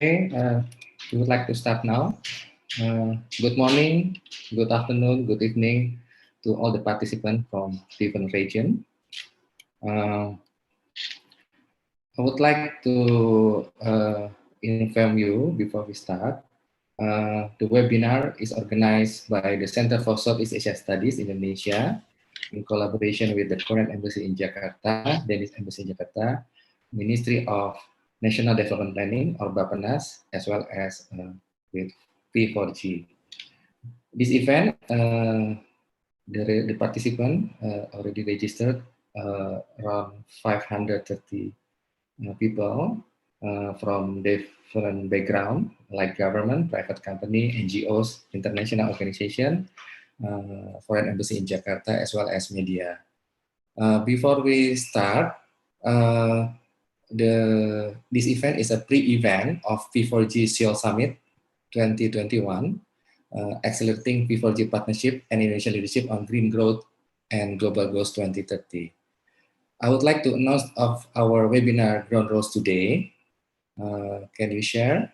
Okay, we would like to start now. Good morning, good afternoon, good evening to all the participants from different region. I would like to inform you before we start. The webinar is organized by the Center for Southeast Asia Studies Indonesia in collaboration with the Korean Embassy in Jakarta, Danish Embassy in Jakarta, Ministry of National Development Planning or Bappenas, as well as with P4G. This event, the participant already registered around 530 people from different background like government, private company, NGOs, international organization, foreign embassy in Jakarta, as well as media. Before we start, this event is a pre-event of P4G Seoul Summit 2021, accelerating P4G partnership and Indonesian leadership on green growth and global growth 2030. I would like to announce of our webinar ground rules today. Can you share?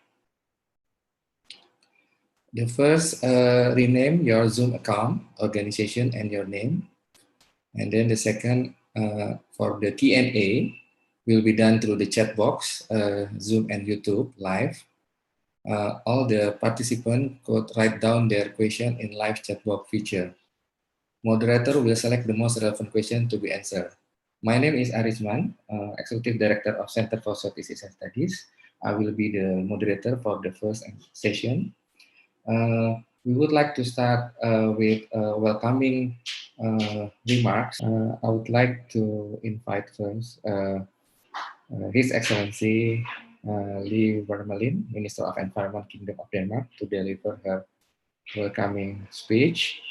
The first, rename your Zoom account, organization, and your name. And then the second, for the Q&A, will be done through the chat box, Zoom and YouTube Live. All the participants could write down their question in live chat box feature. Moderator will select the most relevant question to be answered. My name is Arisman, Executive Director of Center for Southeast Asia Studies. I will be the moderator for the first session. We would like to start with welcoming remarks. I would like to invite first His Excellency Lee Vermelin, Minister of Environment, Kingdom of Denmark, to deliver her welcoming speech.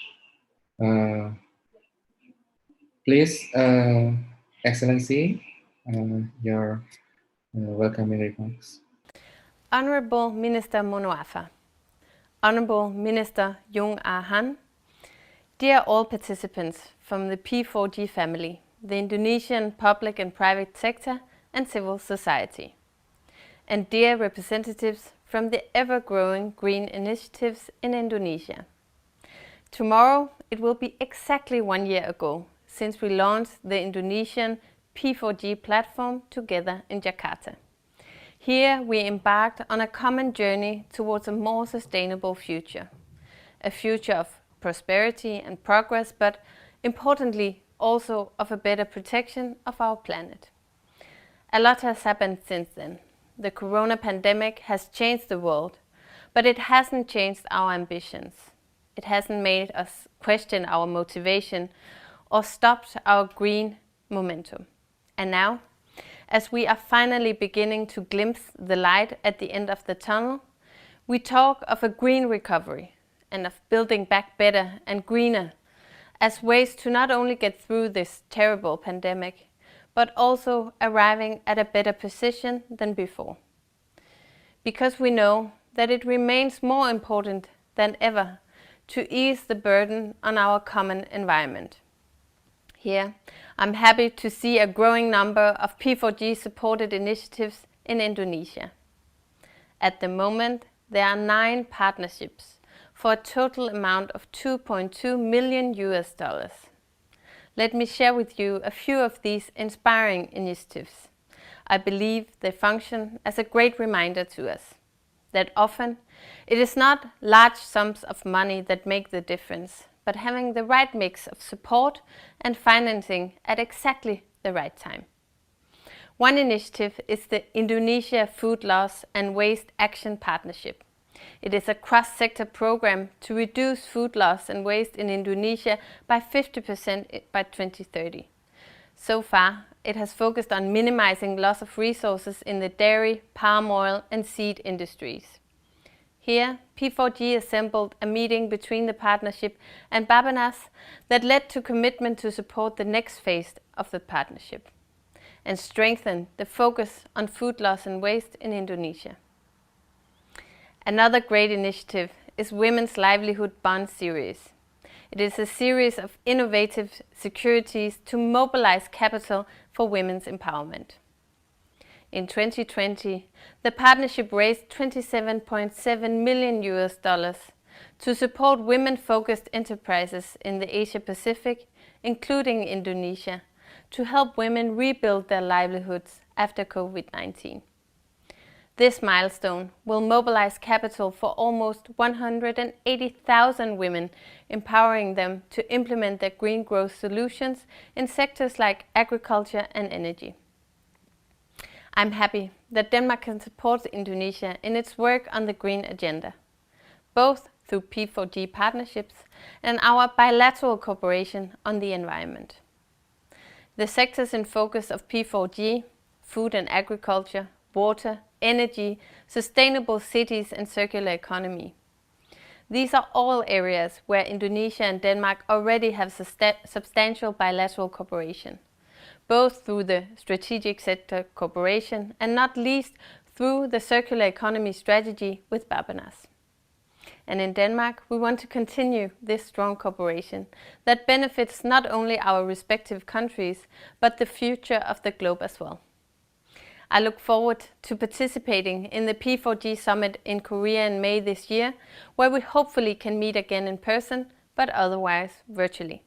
Please, Excellency, your welcoming remarks. Honorable Minister Monoafa, Honorable Minister Jung-Ah Han, dear all participants from the P4G family, the Indonesian public and private sector and civil society, and dear representatives from the ever-growing green initiatives in Indonesia. Tomorrow it will be exactly 1 year ago since we launched the Indonesian P4G platform together in Jakarta. Here we embarked on a common journey towards a more sustainable future. A future of prosperity and progress, but importantly also of a better protection of our planet. A lot has happened since then. The corona pandemic has changed the world, but it hasn't changed our ambitions. It hasn't made us question our motivation or stopped our green momentum. And now, as we are finally beginning to glimpse the light at the end of the tunnel, we talk of a green recovery and of building back better and greener as ways to not only get through this terrible pandemic, but also arriving at a better position than before. Because we know that it remains more important than ever to ease the burden on our common environment. Here, I'm happy to see a growing number of P4G supported initiatives in Indonesia. At the moment, there are 9 partnerships for a total amount of $2.2 million. Let me share with you a few of these inspiring initiatives. I believe they function as a great reminder to us that often it is not large sums of money that make the difference, but having the right mix of support and financing at exactly the right time. One initiative is the Indonesia Food Loss and Waste Action Partnership. It is a cross-sector program to reduce food loss and waste in Indonesia by 50% by 2030. So far, it has focused on minimizing loss of resources in the dairy, palm oil and seed industries. Here, P4G assembled a meeting between the partnership and Bappenas that led to commitment to support the next phase of the partnership and strengthen the focus on food loss and waste in Indonesia. Another great initiative is Women's Livelihood Bond Series. It is a series of innovative securities to mobilize capital for women's empowerment. In 2020, the partnership raised $27.7 million to support women-focused enterprises in the Asia-Pacific, including Indonesia, to help women rebuild their livelihoods after COVID-19. This milestone will mobilize capital for almost 180,000 women, empowering them to implement their green growth solutions in sectors like agriculture and energy. I'm happy that Denmark can support Indonesia in its work on the green agenda, both through P4G partnerships and our bilateral cooperation on the environment. The sectors in focus of P4G, food and agriculture, water, energy, sustainable cities and circular economy. These are all areas where Indonesia and Denmark already have substantial bilateral cooperation, both through the strategic sector cooperation and not least through the circular economy strategy with Babernas. And in Denmark, we want to continue this strong cooperation that benefits not only our respective countries, but the future of the globe as well. I look forward to participating in the P4G summit in Korea in May this year, where we hopefully can meet again in person, but otherwise virtually.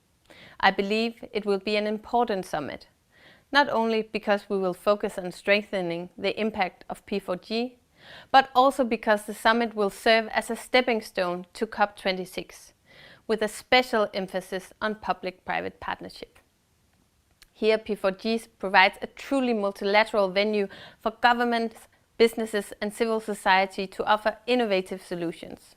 I believe it will be an important summit, not only because we will focus on strengthening the impact of P4G, but also because the summit will serve as a stepping stone to COP26, with a special emphasis on public-private partnership. Here, P4G provides a truly multilateral venue for governments, businesses and civil society to offer innovative solutions.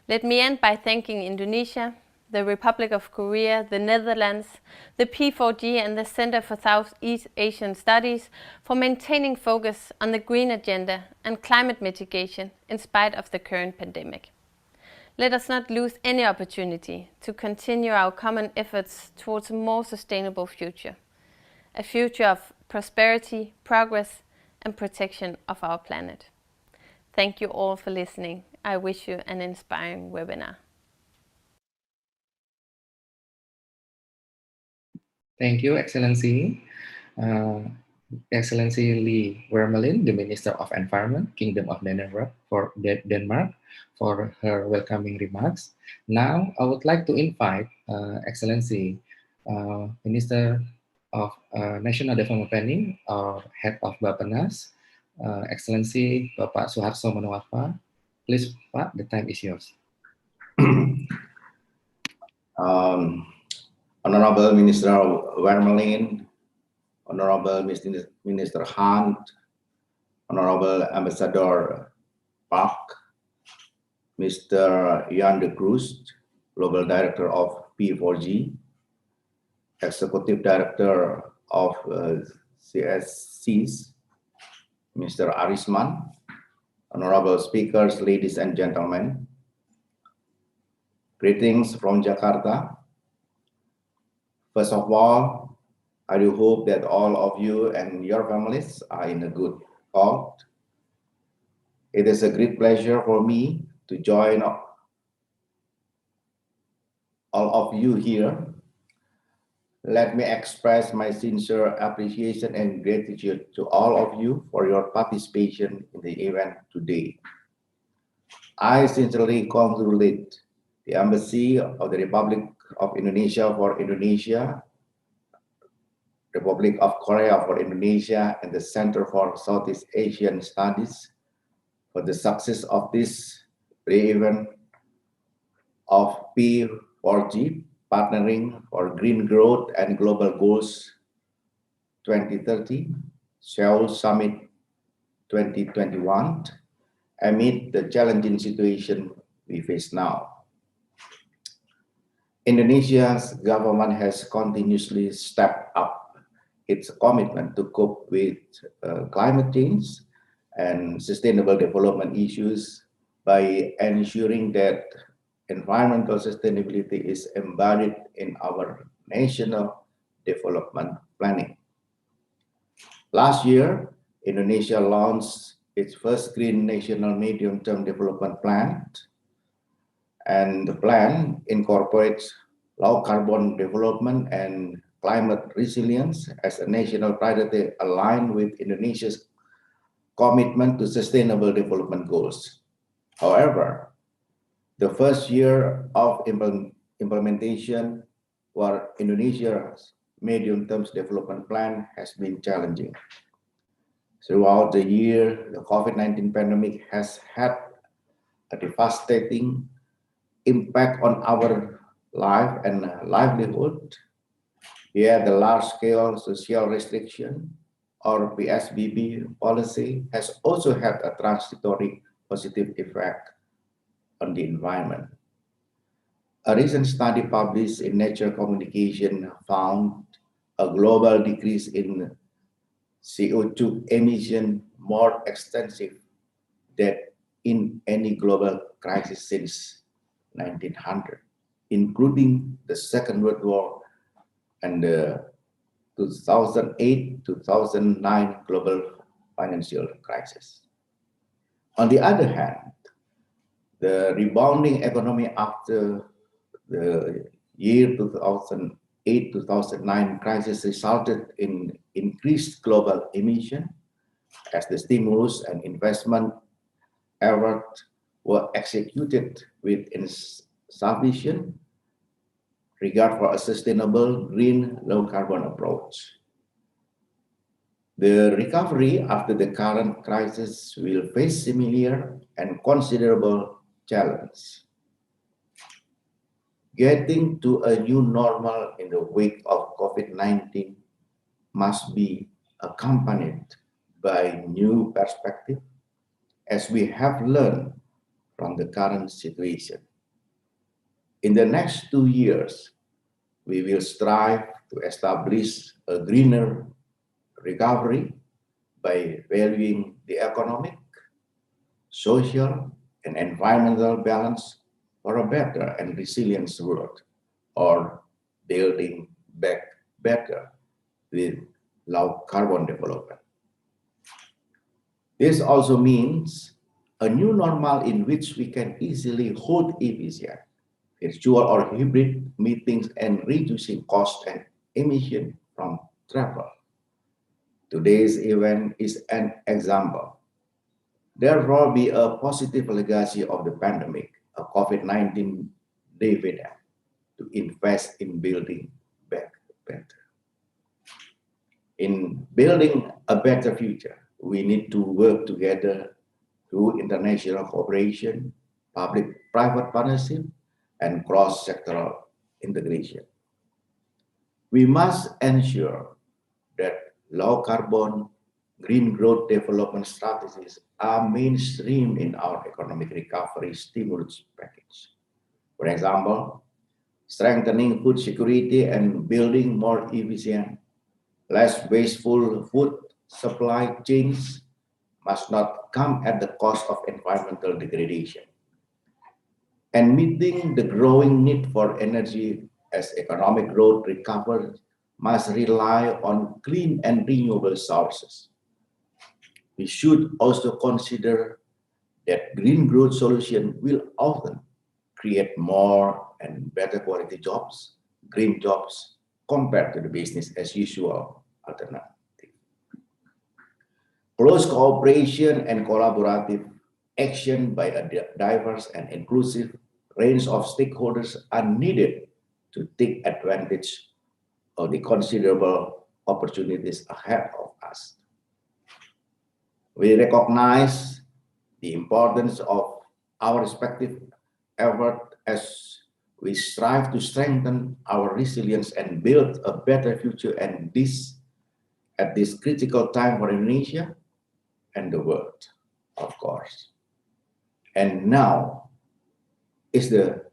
Let me end by thanking Indonesia, the Republic of Korea, the Netherlands, the P4G and the Center for Southeast Asian Studies for maintaining focus on the green agenda and climate mitigation in spite of the current pandemic. Let us not lose any opportunity to continue our common efforts towards a more sustainable future. A future of prosperity, progress and protection of our planet. Thank you all for listening. I wish you an inspiring webinar. Thank you, Excellency. Excellency Lee Wermelin, the Minister of Environment, Kingdom of Denmark, for her welcoming remarks. Now, I would like to invite Excellency Minister of National Development Planning, or Head of Babernas, Excellency Bapak Suharto Monoarfa. Please, Pak, the time is yours. Honorable Minister Wermelin, Honorable Minister Hunt, Honorable Ambassador Park, Mr. Jan de Cruz, Global Director of P4G, Executive Director of CSEAS, Mr. Arisman, Honorable Speakers, ladies and gentlemen, greetings from Jakarta. First of all, I do hope that all of you and your families are in a good health. It is a great pleasure for me to join all of you here. Let me express my sincere appreciation and gratitude to all of you for your participation in the event today. I sincerely congratulate the Embassy of the Republic of Indonesia for Indonesia, Republic of Korea for Indonesia, and the Center for Southeast Asian Studies for the success of this pre-event of P4G, Partnering for Green Growth and Global Goals 2030, Seoul Summit 2021, amid the challenging situation we face now. Indonesia's government has continuously stepped up its commitment to cope with climate change and sustainable development issues by ensuring that environmental sustainability is embodied in our national development planning. Last year, Indonesia launched its first Green National Medium-Term Development Plan, and the plan incorporates low carbon development and climate resilience as a national priority aligned with Indonesia's commitment to sustainable development goals. However, the first year of implementation for Indonesia's medium-term development plan has been challenging. Throughout the year, the COVID-19 pandemic has had a devastating impact on our life and livelihood. Here, the large-scale social restriction or PSBB policy has also had a transitory positive effect on the environment. A recent study published in Nature Communication found a global decrease in CO2 emission more extensive than in any global crisis since 1900, including the Second World War and the 2008-2009 global financial crisis. On the other hand, the rebounding economy after the year 2008-2009 crisis resulted in increased global emission as the stimulus and investment efforts were executed with insufficient regard for a sustainable green low-carbon approach. The recovery after the current crisis will face similar and considerable challenges. Getting to a new normal in the wake of COVID-19 must be accompanied by new perspective, as we have learned from the current situation. In the next 2 years, we will strive to establish a greener recovery by valuing the economic, social, and environmental balance for a better and resilient world, or building back better with low carbon development. This also means a new normal in which we can easily hold efficient, virtual or hybrid meetings and reducing cost and emission from travel. Today's event is an example. There will be a positive legacy of the pandemic, a COVID-19 dividend to invest in building back better. In building a better future, we need to work together through international cooperation, public-private partnership, and cross-sectoral integration. We must ensure that low-carbon, green growth development strategies are mainstream in our economic recovery stimulus package. For example, strengthening food security and building more efficient, less wasteful food supply chains must not come at the cost of environmental degradation. And meeting the growing need for energy as economic growth recovers must rely on clean and renewable sources. We should also consider that green growth solutions will often create more and better quality jobs, green jobs, compared to the business as usual alternative. Close cooperation and collaborative action by a diverse and inclusive range of stakeholders are needed to take advantage of the considerable opportunities ahead of us. We recognize the importance of our respective effort as we strive to strengthen our resilience and build a better future at this critical time for Indonesia and the world, of course. And now is the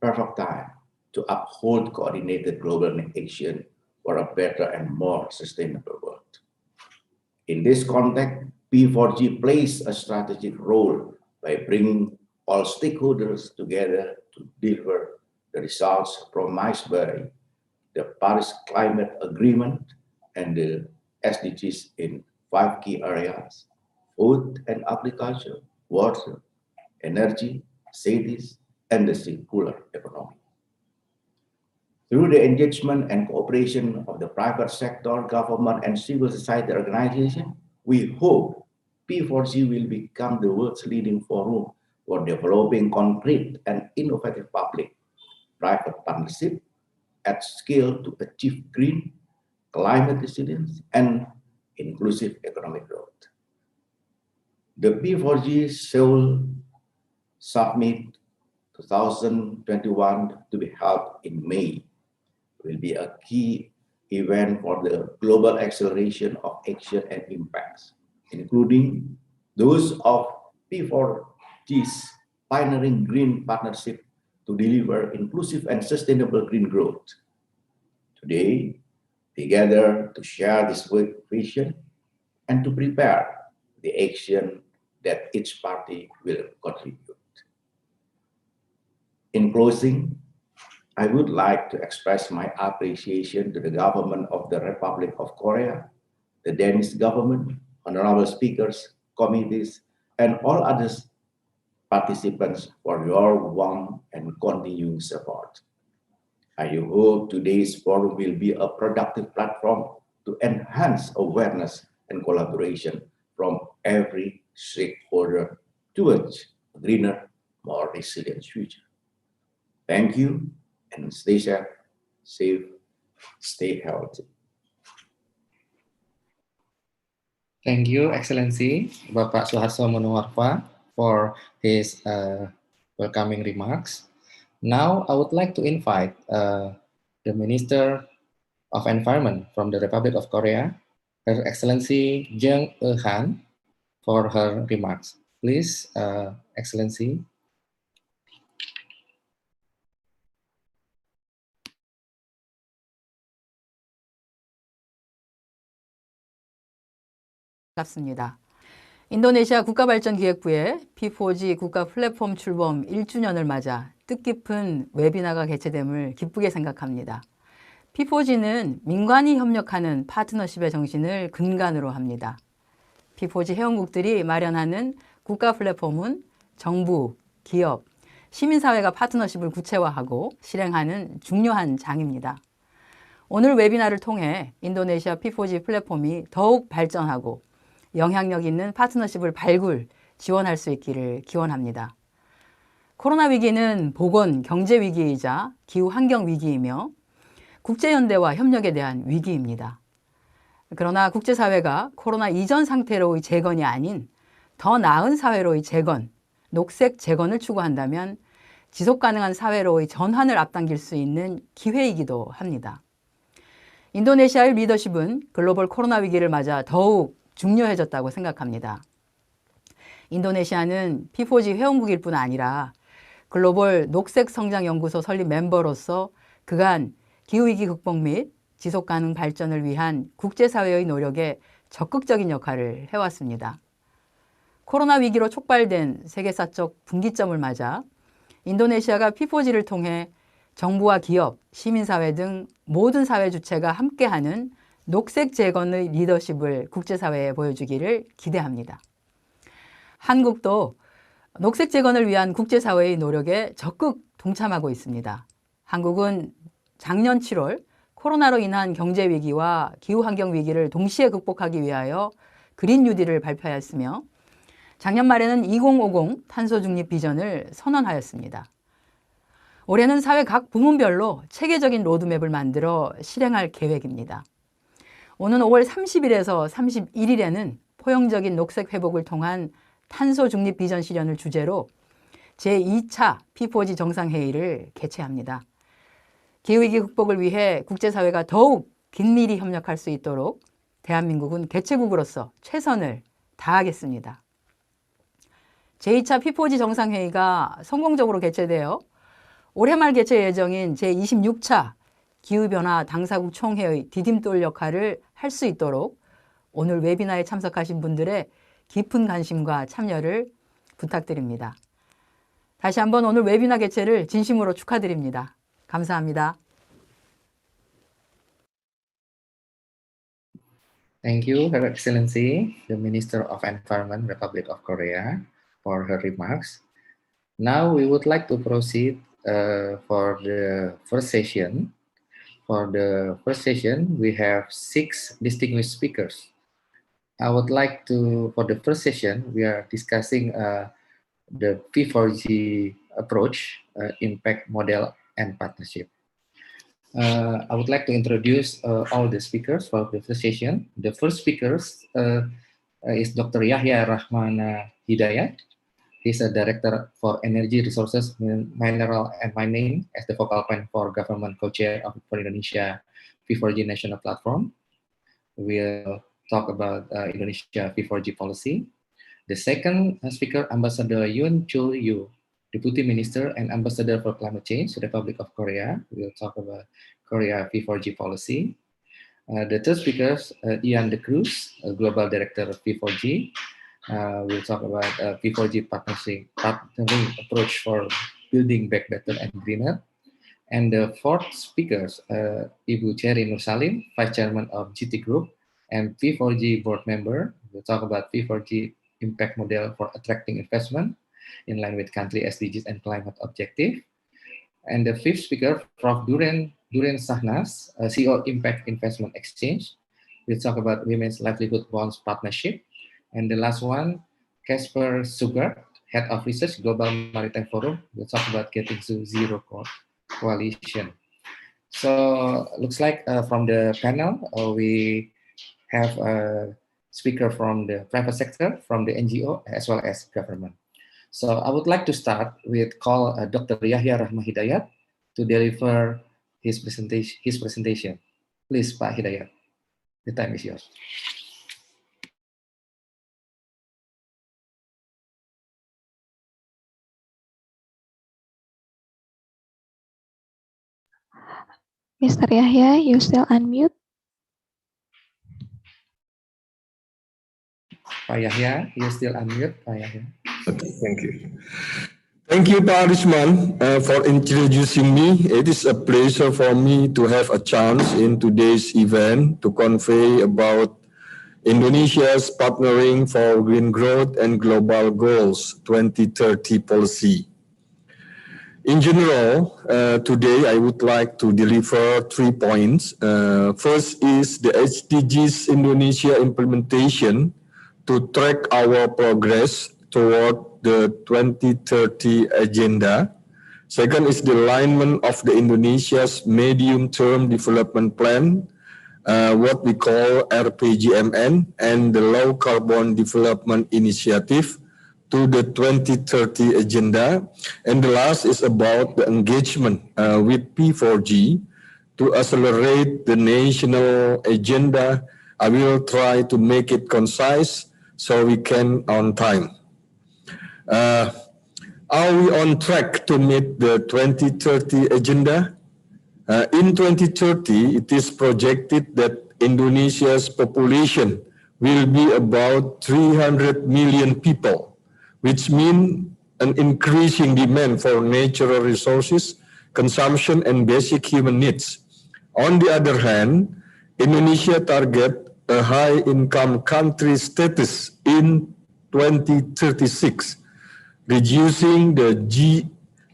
perfect time to uphold coordinated global action for a better and more sustainable world. In this context, P4G plays a strategic role by bringing all stakeholders together to deliver the results promised by the Paris Climate Agreement and the SDGs in 5 key areas: food and agriculture, water, energy, cities, and the circular economy. Through the engagement and cooperation of the private sector, government, and civil society organizations, we hope P4G will become the world's leading forum for developing concrete and innovative public-private partnership at scale to achieve green, climate resilience, and inclusive economic growth. The P4G Seoul Summit 2021 to be held in May will be a key event for the global acceleration of action and impacts, including those of P4G's pioneering green partnership to deliver inclusive and sustainable green growth. Today, we gather to share this vision and to prepare the action that each party will contribute. In closing, I would like to express my appreciation to the government of the Republic of Korea, the Danish government, honorable speakers, committees, and all other participants for your warm and continuing support. I hope today's forum will be a productive platform to enhance awareness and collaboration from every stakeholder towards a greener, more resilient future. Thank you, and stay safe, stay healthy. Thank you, Excellency, Bapak Suharto Monoarfa, for his welcoming remarks. Now, I would like to invite the Minister of Environment from the Republic of Korea, Her Excellency Jung Han, for her remarks. Please, Excellency. 반갑습니다. 인도네시아 국가발전기획부의 P4G 국가 플랫폼 출범 1주년을 맞아 뜻깊은 웨비나가 개최됨을 기쁘게 생각합니다. P4G는 민관이 협력하는 파트너십의 정신을 근간으로 합니다. P4G 회원국들이 마련하는 국가 플랫폼은 정부, 기업, 시민사회가 파트너십을 구체화하고 실행하는 중요한 장입니다. 오늘 웨비나를 통해 인도네시아 P4G 플랫폼이 더욱 발전하고 영향력 있는 파트너십을 발굴, 지원할 수 있기를 기원합니다. 코로나 위기는 보건, 경제 위기이자 기후 환경 위기이며 국제연대와 협력에 대한 위기입니다. 그러나 국제사회가 코로나 이전 상태로의 재건이 아닌 더 나은 사회로의 재건, 녹색 재건을 추구한다면 지속가능한 사회로의 전환을 앞당길 수 있는 기회이기도 합니다. 인도네시아의 리더십은 글로벌 코로나 위기를 맞아 더욱 중요해졌다고 생각합니다. 인도네시아는 P4G 회원국일 뿐 아니라 글로벌 녹색성장연구소 설립 멤버로서 그간 기후위기 극복 및 지속가능 발전을 위한 국제사회의 노력에 적극적인 역할을 해왔습니다. 코로나 위기로 촉발된 세계사적 분기점을 맞아 인도네시아가 P4G를 통해 정부와 기업, 시민사회 등 모든 사회 주체가 함께하는 녹색 재건의 리더십을 국제사회에 보여주기를 기대합니다. 한국도 녹색 재건을 위한 국제사회의 노력에 적극 동참하고 있습니다. 한국은 작년 7월 코로나로 인한 경제 위기와 기후 환경 위기를 동시에 극복하기 위하여 그린 뉴딜을 발표하였으며 작년 말에는 2050 탄소 중립 비전을 선언하였습니다. 올해는 사회 각 부문별로 체계적인 로드맵을 만들어 실행할 계획입니다. 오는 5월 30일에서 31일에는 포용적인 녹색 회복을 통한 탄소 중립 비전 실현을 주제로 제2차 P4G 정상회의를 개최합니다. 기후위기 극복을 위해 국제사회가 더욱 긴밀히 협력할 수 있도록 대한민국은 개최국으로서 최선을 다하겠습니다. 제2차 P4G 정상회의가 성공적으로 개최되어 올해 말 개최 예정인 제26차 기후변화 당사국 총회의 디딤돌 역할을 할 수 있도록 오늘 웨비나에 참석하신 분들의 깊은 관심과 참여를 부탁드립니다. 다시 한번 오늘 웨비나 개최를 진심으로 축하드립니다. 감사합니다. Thank you, Her Excellency, the Minister of Environment, Republic of Korea, for her remarks. Now we would like to proceed for the first session. For the first session, we have 6 distinguished speakers. I would like to, for the first session, we are discussing the P4G approach, impact model and partnership. I would like to introduce all the speakers for the first session. The first speaker is Dr. Yahya Rahman Hidayat. He's a director for energy resources, mineral and mining as the focal point for government co-chair for Indonesia P4G national platform. We'll talk about Indonesia P4G policy. The second speaker, Ambassador Yoon Chul Yu, Deputy Minister and Ambassador for Climate Change, Republic of Korea. We'll talk about Korea P4G policy. The third speaker, Ian De Cruz, Global Director of P4G. We'll talk about P4G partnering approach for building back better and greener. And the fourth speaker, Ibu Cherry Nursalim, Vice Chairman of GT Group and P4G board member. We'll talk about P4G impact model for attracting investment in line with country SDGs and climate objective. And the fifth speaker, Prof. Duren Sahnas, CEO Impact Investment Exchange. We'll talk about Women's Livelihood Bonds Partnership. And the last one, Casper Sugart, Head of Research, Global Maritime Forum. We'll talk about Getting to Zero Coalition. So looks like from the panel, we have a speaker from the private sector, from the NGO, as well as government. So I would like to start with call Dr. Yahya Rahman Hidayat to deliver his presentation. Please, Pak Hidayat, the time is yours. Mr. Yahya, you still unmute? Pak Yahya, you still unmute, Pak Yahya. Okay, thank you. Thank you, Pak Risman, for introducing me. It is a pleasure for me to have a chance in today's event to convey about Indonesia's Partnering for Green Growth and Global Goals 2030 policy. In general, today I would like to deliver 3 points. First is the SDGs Indonesia implementation to track our progress toward the 2030 agenda. Second is the alignment of the Indonesia's medium-term development plan, what we call RPJMN, and the low carbon development initiative to the 2030 agenda. And the last is about the engagement with P4G to accelerate the national agenda. I will try to make it concise so we can on time. Are we on track to meet the 2030 agenda? In 2030, it is projected that Indonesia's population will be about 300 million people, which means an increasing demand for natural resources, consumption, and basic human needs. On the other hand, Indonesia targets a high-income country status in 2036, reducing the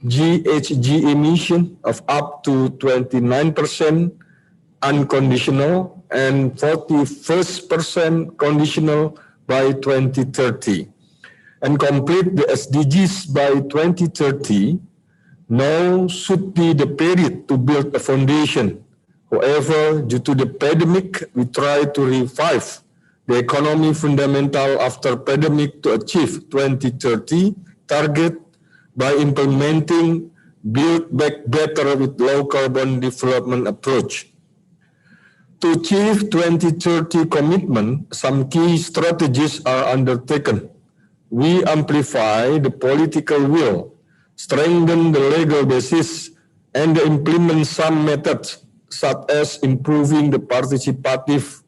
GHG emission of up to 29% unconditional and 41% conditional by 2030. And complete the SDGs by 2030, now should be the period to build a foundation. However, due to the pandemic, we try to revive the economy fundamental after pandemic to achieve 2030 target by implementing Build Back Better with low carbon development approach. To achieve 2030 commitment, some key strategies are undertaken. We amplify the political will, strengthen the legal basis, and implement some methods such as improving the participative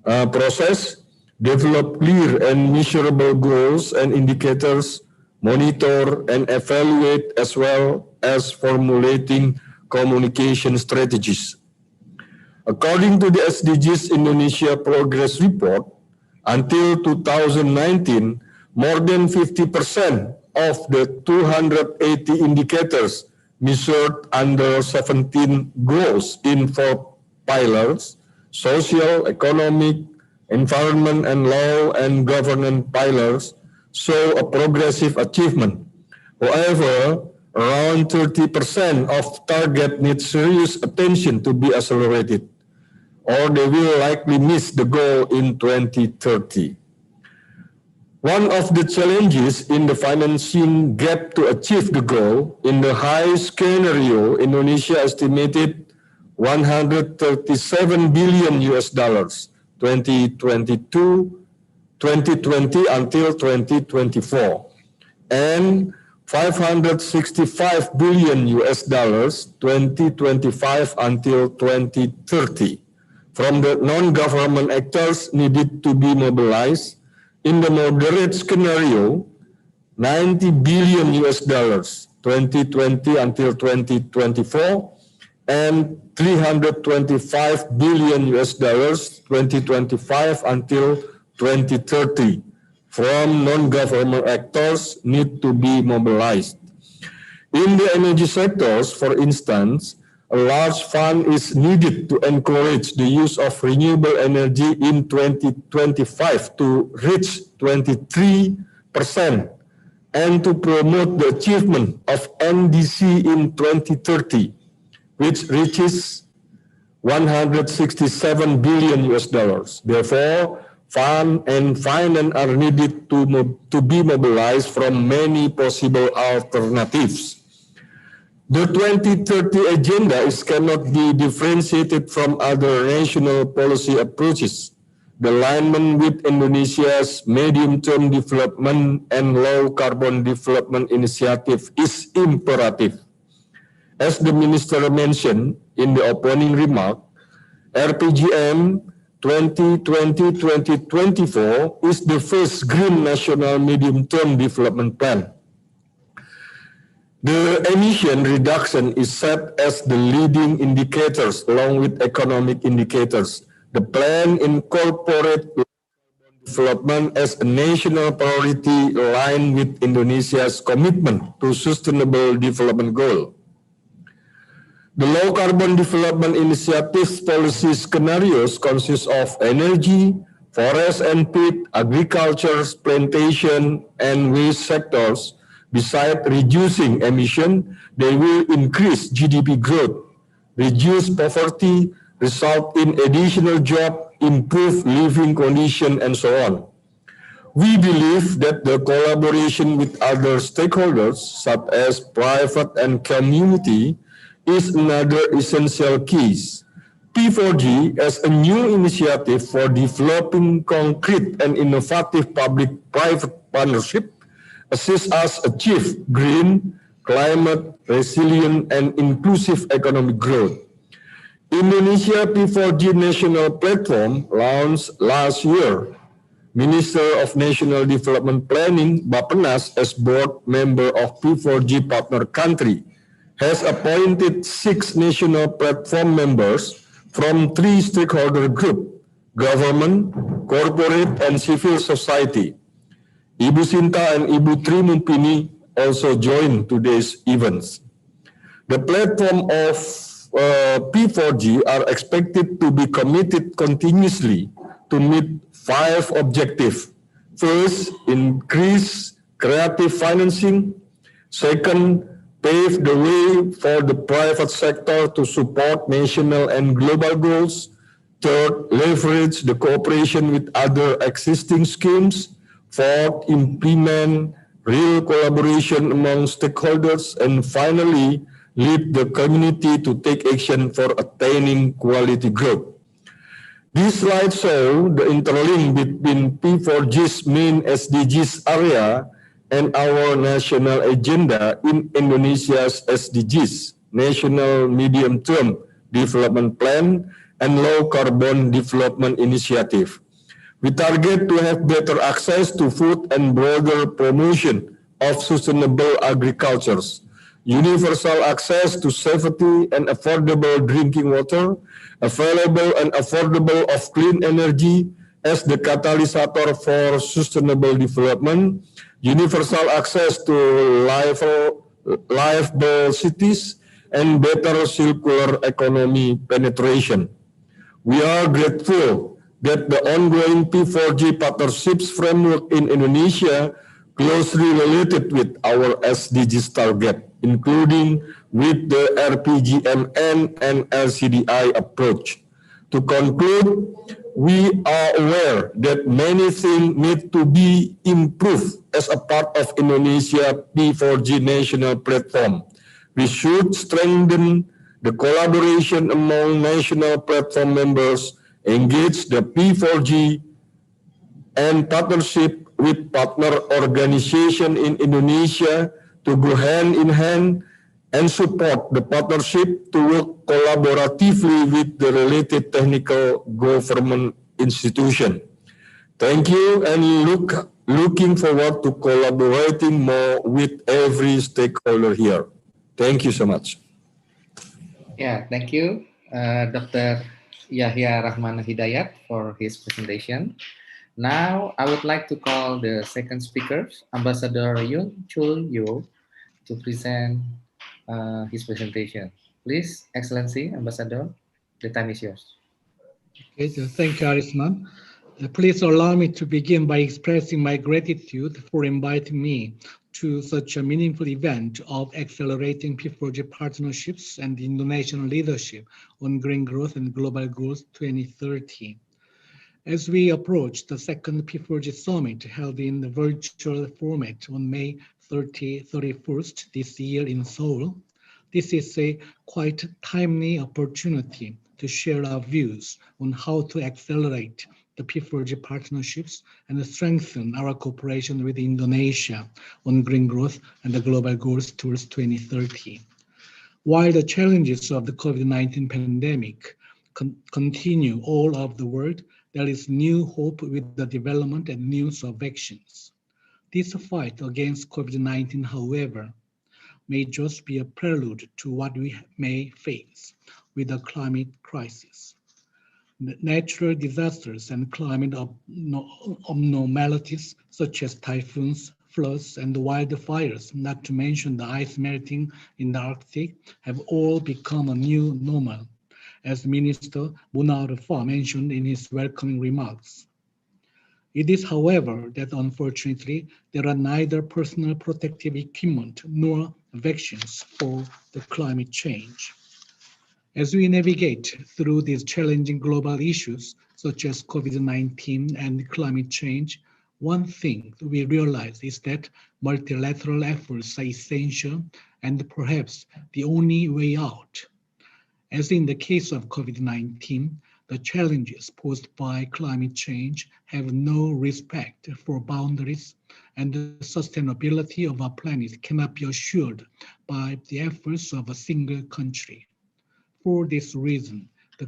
process, develop clear and measurable goals and indicators, monitor and evaluate, as well as formulating communication strategies. According to the SDGs Indonesia Progress Report, until 2019, more than 50% of the 280 indicators measured under 17 goals in 4 pillars: social, economic, environment and law and governance pillars show a progressive achievement. However, around 30% of target need serious attention to be accelerated, or they will likely miss the goal in 2030. One of the challenges in the financing gap to achieve the goal, in the high scenario, Indonesia estimated 137 billion US dollars 2020 until 2024, and 565 billion US dollars 2025 until 2030 from the non-government actors needed to be mobilized. In the moderate scenario, 90 billion US dollars 2020 until 2024 and 325 billion US dollars 2025 until 2030 from non-government actors need to be mobilized. In the energy sectors, for instance, a large fund is needed to encourage the use of renewable energy in 2025 to reach 23% and to promote the achievement of NDC in 2030, which reaches 167 billion US dollars. Therefore, fund and finance are needed to be mobilized from many possible alternatives. The 2030 agenda cannot be differentiated from other national policy approaches. The alignment with Indonesia's medium-term development and low-carbon development initiative is imperative. As the Minister mentioned in the opening remark, RPJM 2020-2024 is the first Green National Medium-Term Development Plan. The emission reduction is set as the leading indicators along with economic indicators. The plan incorporates development as a national priority aligned with Indonesia's commitment to sustainable development goal. The low carbon development initiative's policy scenarios consist of energy, forest and peat, agriculture, plantation, and waste sectors. Besides reducing emission, they will increase GDP growth, reduce poverty, result in additional jobs, improve living conditions, and so on. We believe that the collaboration with other stakeholders, such as private and community, is another essential key. P4G, as a new initiative for developing concrete and innovative public-private partnership, assists us achieve green, climate, resilient, and inclusive economic growth. Indonesia P4G National Platform launched last year. Minister of National Development Planning, Bappenas, as board member of P4G partner country, has appointed 6 national platform members from 3 stakeholder groups: government, corporate, and civil society. Ibu Sinta and Ibu Tri Mumpini also joined today's events. The platform of P4G are expected to be committed continuously to meet 5 objectives. First, increase creative financing. Second, pave the way for the private sector to support national and global goals. Third, leverage the cooperation with other existing schemes. Fourth, implement real collaboration among stakeholders. And finally, lead the community to take action for attaining quality growth. This slide shows the interlink between P4G's main SDGs area and our national agenda in Indonesia's SDGs, National Medium-Term Development Plan, and Low Carbon Development Initiative. We target to have better access to food and broader promotion of sustainable agriculture, universal access to safety and affordable drinking water, available and affordable of clean energy as the catalyst for sustainable development, universal access to livable cities, and better circular economy penetration. We are grateful that the ongoing P4G partnerships framework in Indonesia closely related with our SDGs target, including with the RPGMN and LCDI approach. To conclude, we are aware that many things need to be improved as a part of Indonesia P4G national platform. We should strengthen the collaboration among national platform members, engage the P4G and partnership with partner organizations in Indonesia to go hand in hand and support the partnership to work collaboratively with the related technical government institution. Thank you, and looking forward to collaborating more with every stakeholder here. Thank you so much. Yeah, thank you, Dr. Yahya Rahman Hidayat for his presentation. Now, I would like to call the second speaker, Ambassador Yoon Chul Yo, to present his presentation. Please, Excellency, Ambassador, the time is yours. Okay, thank you, Arisman. Please allow me to begin by expressing my gratitude for inviting me to such a meaningful event of accelerating P4G partnerships and Indonesian leadership on green growth and global goals 2030. As we approach the second P4G summit held in the virtual format on May 31st this year in Seoul, this is a quite timely opportunity to share our views on how to accelerate the P4G partnerships and strengthen our cooperation with Indonesia on green growth and the global goals towards 2030. While the challenges of the COVID-19 pandemic continue all over the world, there is new hope with the development and news of vaccines. This fight against COVID-19, however, may just be a prelude to what we may face with the climate crisis. Natural disasters and climate abnormalities such as typhoons, floods, and wildfires, not to mention the ice melting in the Arctic, have all become a new normal, as Minister Mr.A mentioned in his welcoming remarks. It is, however, that unfortunately, there are neither personal protective equipment nor vaccines for the climate change. As we navigate through these challenging global issues, such as COVID-19 and climate change, one thing we realize is that multilateral efforts are essential and perhaps the only way out. As in the case of COVID-19, the challenges posed by climate change have no respect for boundaries, and the sustainability of our planet cannot be assured by the efforts of a single country. For this reason, the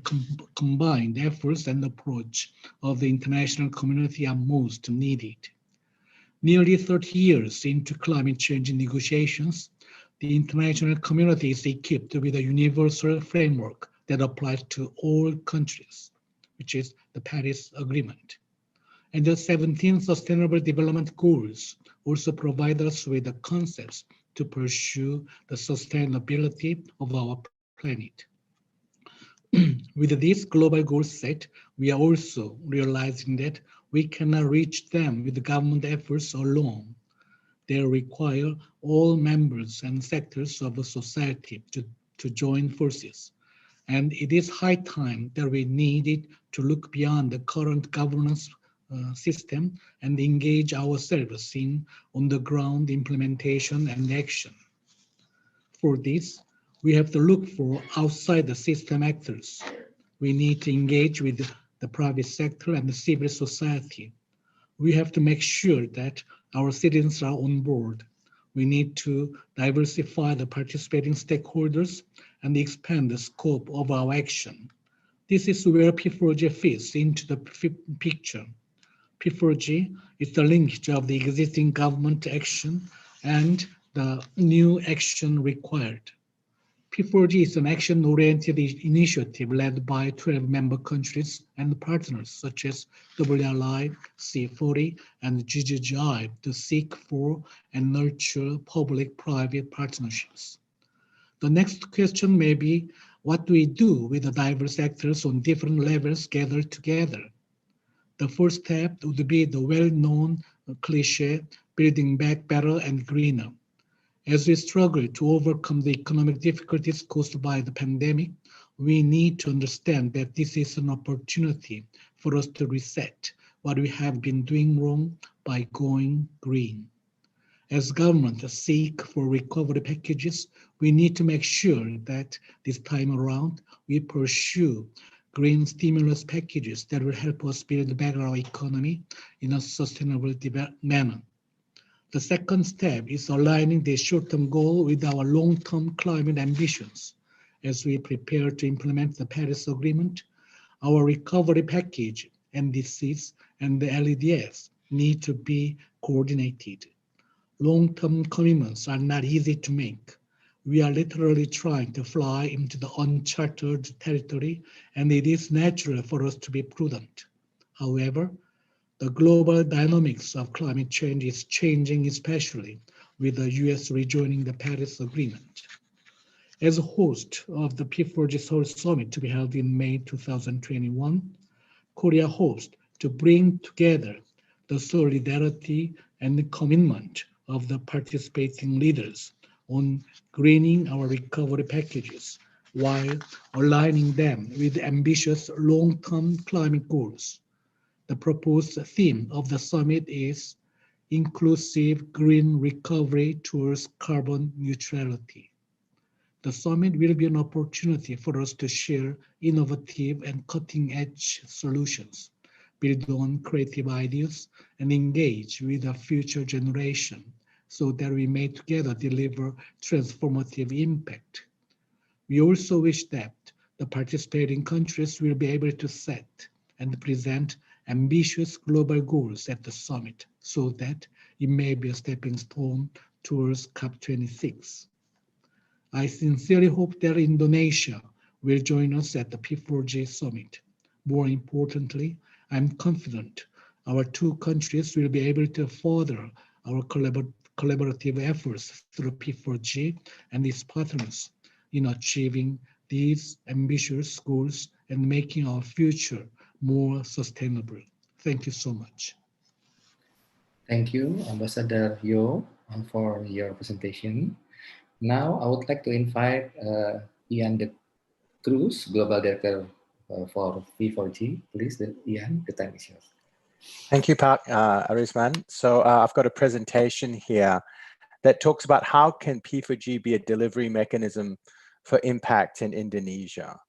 combined efforts and approach of the international community are most needed. Nearly 30 years into climate change negotiations, the international community is equipped with a universal framework that applies to all countries, which is the Paris Agreement. And the 17 Sustainable Development Goals also provide us with the concepts to pursue the sustainability of our planet. With these global goals set, we are also realizing that we cannot reach them with government efforts alone. They require all members and sectors of society to join forces. And it is high time that we needed to look beyond the current governance system and engage ourselves in on-the-ground implementation and action. For this, we have to look for outside the system actors. We need to engage with the private sector and the civil society. We have to make sure that our citizens are on board. We need to diversify the participating stakeholders and expand the scope of our action. This is where P4G fits into the picture. P4G is the linkage of the existing government action and the new action required. P4G is an action-oriented initiative led by 12 member countries and partners such as WLI, C40, and GGGI to seek for and nurture public-private partnerships. The next question may be, what do we do with the diverse actors on different levels gathered together? The first step would be the well-known cliche, building back better and greener. As we struggle to overcome the economic difficulties caused by the pandemic, we need to understand that this is an opportunity for us to reset what we have been doing wrong by going green. As governments seek for recovery packages, we need to make sure that this time around we pursue green stimulus packages that will help us build back our economy in a sustainable manner. The second step is aligning the short-term goal with our long-term climate ambitions. As we prepare to implement the Paris Agreement, our recovery package, NDCs, and the LEDs need to be coordinated. Long-term commitments are not easy to make. We are literally trying to fly into the uncharted territory, and it is natural for us to be prudent. However, the global dynamics of climate change is changing, especially with the US rejoining the Paris Agreement. As a host of the P4G Seoul Summit to be held in May 2021, Korea hopes to bring together the solidarity and the commitment of the participating leaders on greening our recovery packages while aligning them with ambitious long-term climate goals. The proposed theme of the summit is Inclusive Green Recovery Towards Carbon Neutrality. The summit will be an opportunity for us to share innovative and cutting-edge solutions, build on creative ideas, and engage with the future generation so that we may together deliver transformative impact. We also wish that the participating countries will be able to set and present ambitious global goals at the summit so that it may be a stepping stone towards COP26. I sincerely hope that Indonesia will join us at the P4G summit. More importantly, I'm confident our two countries will be able to further our collaborative efforts through P4G and its partners in achieving these ambitious goals and making our future more sustainable. Thank you so much. Thank you, Ambassador Yo, for your presentation. Now, I would like to invite Ian de Cruz, Global Director for P4G. Please, Ian, the time is yours. Thank you, Pak Arisman. So I've got a presentation here that talks about how can P4G be a delivery mechanism for impact in Indonesia.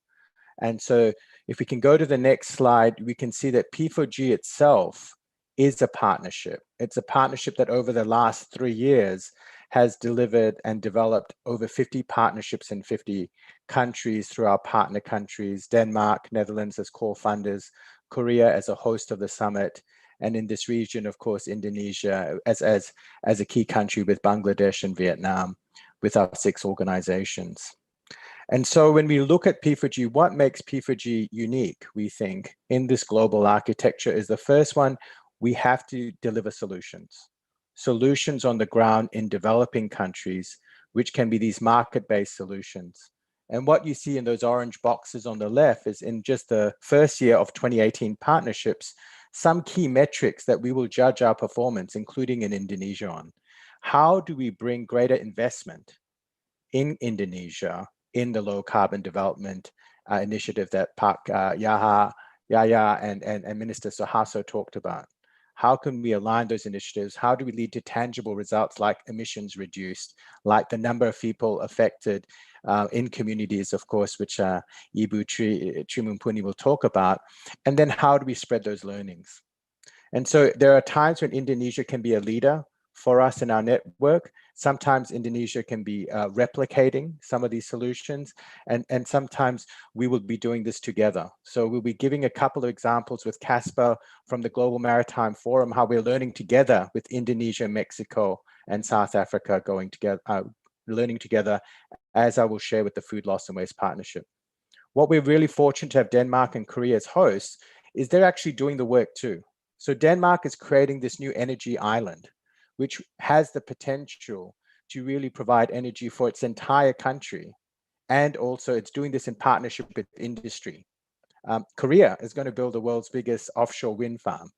And so if we can go to the next slide, we can see that P4G itself is a partnership. It's a partnership that over the last 3 years has delivered and developed over 50 partnerships in 50 countries through our partner countries, Denmark, Netherlands as core funders, Korea as a host of the summit, and in this region, of course, Indonesia as a key country with Bangladesh and Vietnam with our 6 organizations. And so when we look at P4G, what makes P4G unique, we think, in this global architecture is the first one, we have to deliver solutions. Solutions on the ground in developing countries, which can be these market-based solutions. And what you see in those orange boxes on the left is in just the first year of 2018 partnerships, some key metrics that we will judge our performance, including in Indonesia on. How do we bring greater investment in Indonesia in the low carbon development initiative that Pak Yahya and Minister Suharto talked about? How can we align those initiatives? How do we lead to tangible results like emissions reduced, like the number of people affected in communities, of course, which Ibu Trimumpuni will talk about? And then how do we spread those learnings? And so there are times when Indonesia can be a leader for us in our network. Sometimes Indonesia can be replicating some of these solutions, and sometimes we will be doing this together. So we'll be giving a couple of examples with Casper from the Global Maritime Forum, how we're learning together with Indonesia, Mexico, and South Africa going together, learning together, as I will share with the Food Loss and Waste Partnership. What we're really fortunate to have Denmark and Korea as hosts is they're actually doing the work too. So Denmark is creating this new energy island, which has the potential to really provide energy for its entire country. And also it's doing this in partnership with industry. Korea is going to build the world's biggest offshore wind farm.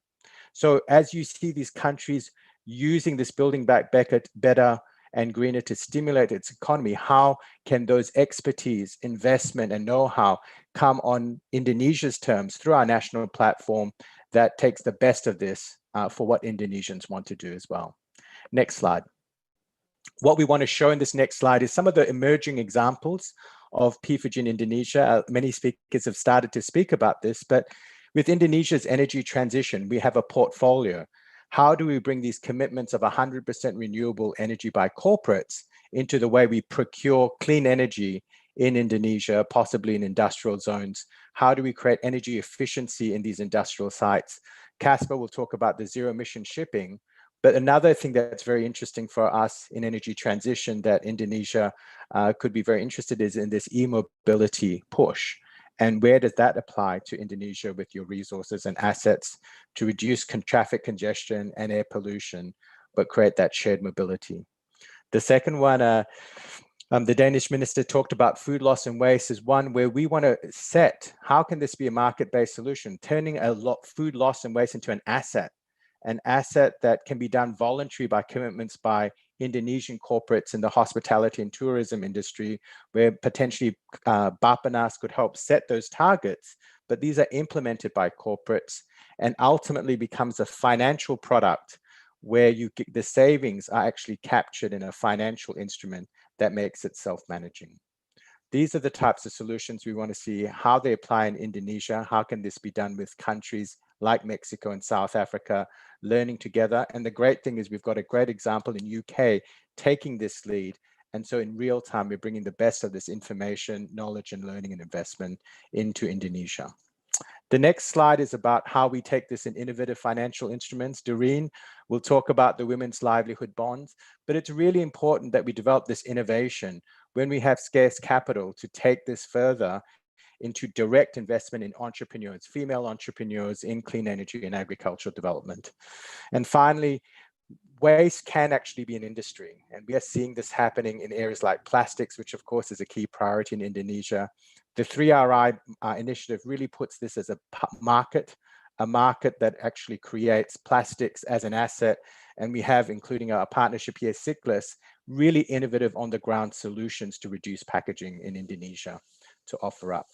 So as you see these countries using this building back better and greener to stimulate its economy, how can those expertise, investment, and know-how come on Indonesia's terms through our national platform that takes the best of this for what Indonesians want to do as well? Next slide. What we want to show in this next slide is some of the emerging examples of P4G in Indonesia. Many speakers have started to speak about this, but with Indonesia's energy transition, we have a portfolio. How do we bring these commitments of 100% renewable energy by corporates into the way we procure clean energy in Indonesia, possibly in industrial zones? How do we create energy efficiency in these industrial sites? Casper will talk about the zero emission shipping. But another thing that's very interesting for us in energy transition that Indonesia could be very interested is in this e-mobility push. And where does that apply to Indonesia with your resources and assets to reduce traffic congestion and air pollution, but create that shared mobility? The second one, the Danish minister talked about food loss and waste is one where we want to set, how can this be a market-based solution, turning food loss and waste into an asset that can be done voluntary by commitments by Indonesian corporates in the hospitality and tourism industry, where potentially Bappenas could help set those targets, but these are implemented by corporates and ultimately becomes a financial product where the savings are actually captured in a financial instrument that makes it self-managing. These are the types of solutions we want to see, how they apply in Indonesia. How can this be done with countries like Mexico and South Africa, learning together? And the great thing is we've got a great example in UK taking this lead. And so in real time, we're bringing the best of this information, knowledge, and learning and investment into Indonesia. The next slide is about how we take this in innovative financial instruments. Doreen will talk about the women's livelihood bonds, but it's really important that we develop this innovation when we have scarce capital to take this further into direct investment in entrepreneurs, female entrepreneurs in clean energy and agricultural development. And finally, waste can actually be an industry. And we are seeing this happening in areas like plastics, which of course is a key priority in Indonesia. The 3RI initiative really puts this as a market that actually creates plastics as an asset. And we have, including our partnership here, CSEAS, really innovative on-the-ground solutions to reduce packaging in Indonesia to offer up.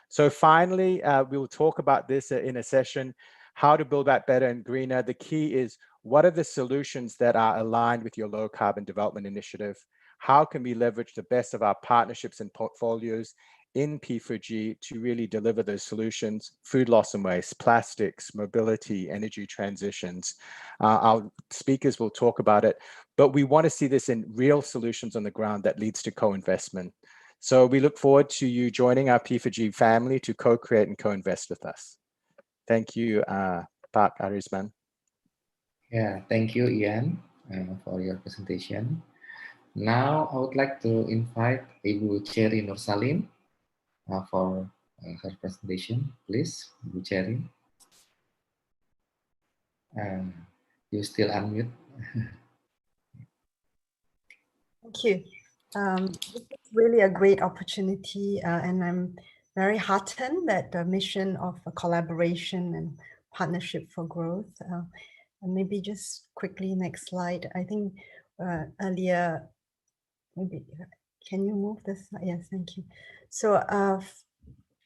So finally, we will talk about this in a session, how to build that better and greener. The key is, what are the solutions that are aligned with your low carbon development initiative? How can we leverage the best of our partnerships and portfolios in P4G to really deliver those solutions? Food loss and waste, plastics, mobility, energy transitions. Our speakers will talk about it, but we want to see this in real solutions on the ground that leads to co-investment. So we look forward to you joining our P4G family to co-create and co-invest with us. Thank you, Pak Arisman. Yeah, thank you, Ian, for your presentation. Now, I would like to invite Ibu Cherry Nursalim for her presentation. Please, Ibu Cherry. You still unmute. Thank you. This is really a great opportunity, and I'm very heartened that the mission of a collaboration and partnership for growth. And maybe just quickly, next slide. I think earlier, maybe, can you move this? Yes, thank you. So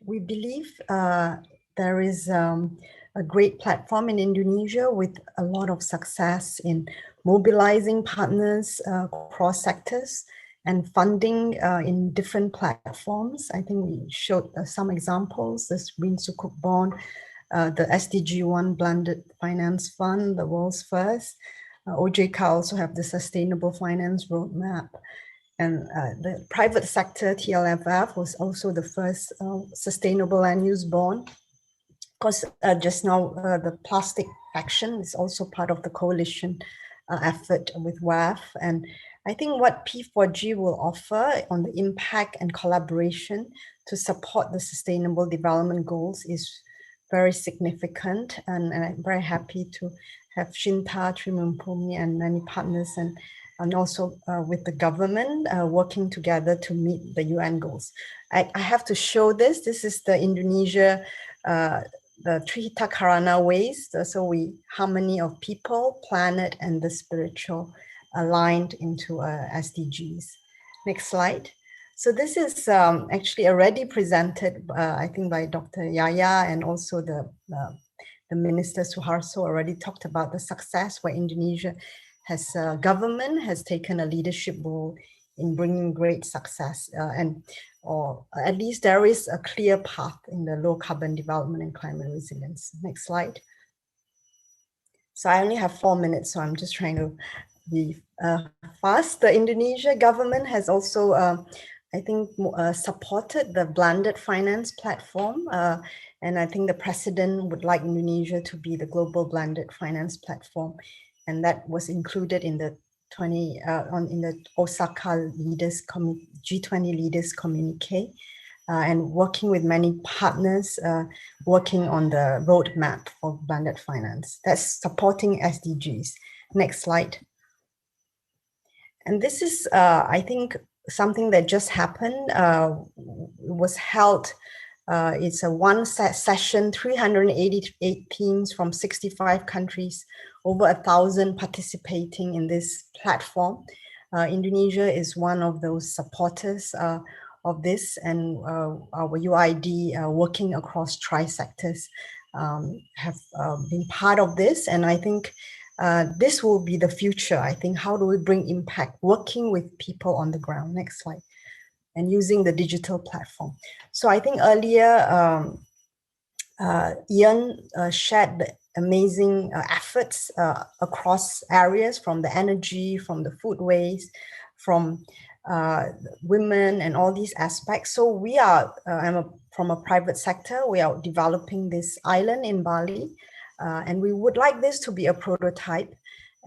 we believe there is a great platform in Indonesia with a lot of success in mobilizing partners across sectors and funding in different platforms. I think we showed some examples, this Green Sukuk bond, the SDG1 Blended Finance Fund, the world's first. OJK also have the Sustainable Finance Roadmap. And the private sector, TLFF, was also the first sustainable land use bond. Of course, just now, the plastic action is also part of the coalition effort with WAF. And I think what P4G will offer on the impact and collaboration to support the sustainable development goals is very significant. And I'm very happy to have Shinta, Trimumpumi, and many partners and and also with the government working together to meet the UN goals. I have to show this. This is the Indonesia, the Trihita Karana ways. So harmony of people, planet, and the spiritual aligned into SDGs. Next slide. So this is actually already presented, I think, by Dr. Yaya, and also the Minister Suharto already talked about the success where Indonesia government has taken a leadership role in bringing great success, or at least there is a clear path in the low carbon development and climate resilience. Next slide. So I only have 4 minutes, so I'm just trying to be fast. The Indonesia government has also, I think, supported the blended finance platform. And I think the president would like Indonesia to be the global blended finance platform. And that was included in the in the Osaka G20 leaders communique, and working with many partners, working on the roadmap for blended finance. That's supporting SDGs. Next slide. And this is, I think, something that just happened. Was held. It's a one session, 388 teams from 65 countries, over 1,000 participating in this platform. Indonesia is one of those supporters of this, and our UID working across tri-sectors have been part of this. And I think this will be the future. I think, how do we bring impact working with people on the ground? Next slide. And using the digital platform. So I think earlier, Ian shared the amazing efforts across areas, from the energy, from the food waste, from women, and all these aspects. So we are, from a private sector, we are developing this island in Bali, and we would like this to be a prototype,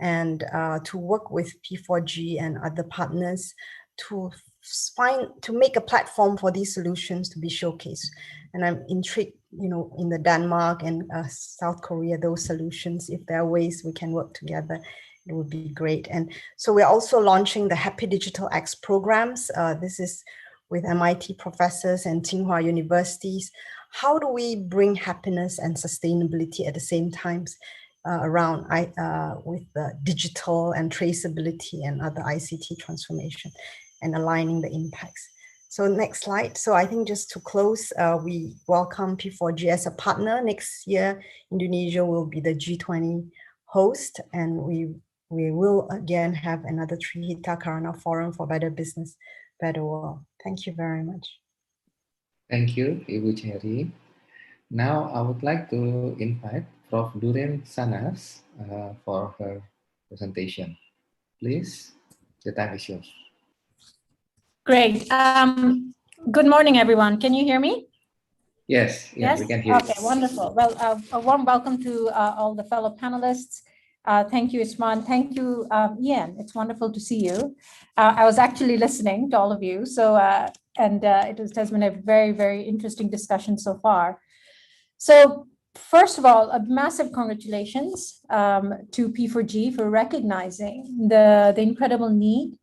and to work with P4G and other partners to make a platform for these solutions to be showcased. And I'm intrigued, in the Denmark and South Korea, those solutions, if there are ways we can work together, it would be great. And so we're also launching the Happy Digital X programs. This is with MIT professors and Tsinghua universities. How do we bring happiness and sustainability at the same time around with the digital and traceability and other ICT transformation, and aligning the impacts? So next slide. So I think, just to close, we welcome P4G as a partner. Next year, Indonesia will be the G20 host, and we will again have another Trihita Karana Forum for Better Business, Better World. Thank you very much. Thank you, Ibu Cherry. Now I would like to invite Prof. Duren Sanas for her presentation. Please, the time is yours. Great. Good morning, everyone. Can you hear me? Yes, yes, we can hear you. Okay, wonderful. Well, a warm welcome to all the fellow panelists. Thank you, Isman. Thank you, Ian. It's wonderful to see you. I was actually listening to all of you. So, and it has been a very, very interesting discussion so far. So, first of all, a massive congratulations to P4G for recognizing the incredible need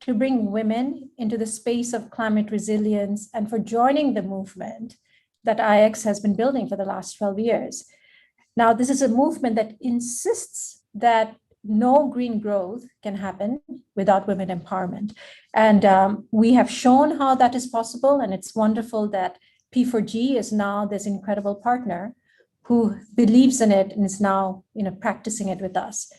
to bring women into the space of climate resilience, and for joining the movement that IX has been building for the last 12 years. Now, this is a movement that insists that no green growth can happen without women empowerment. And we have shown how that is possible, and it's wonderful that P4G is now this incredible partner who believes in it and is now practicing it with us.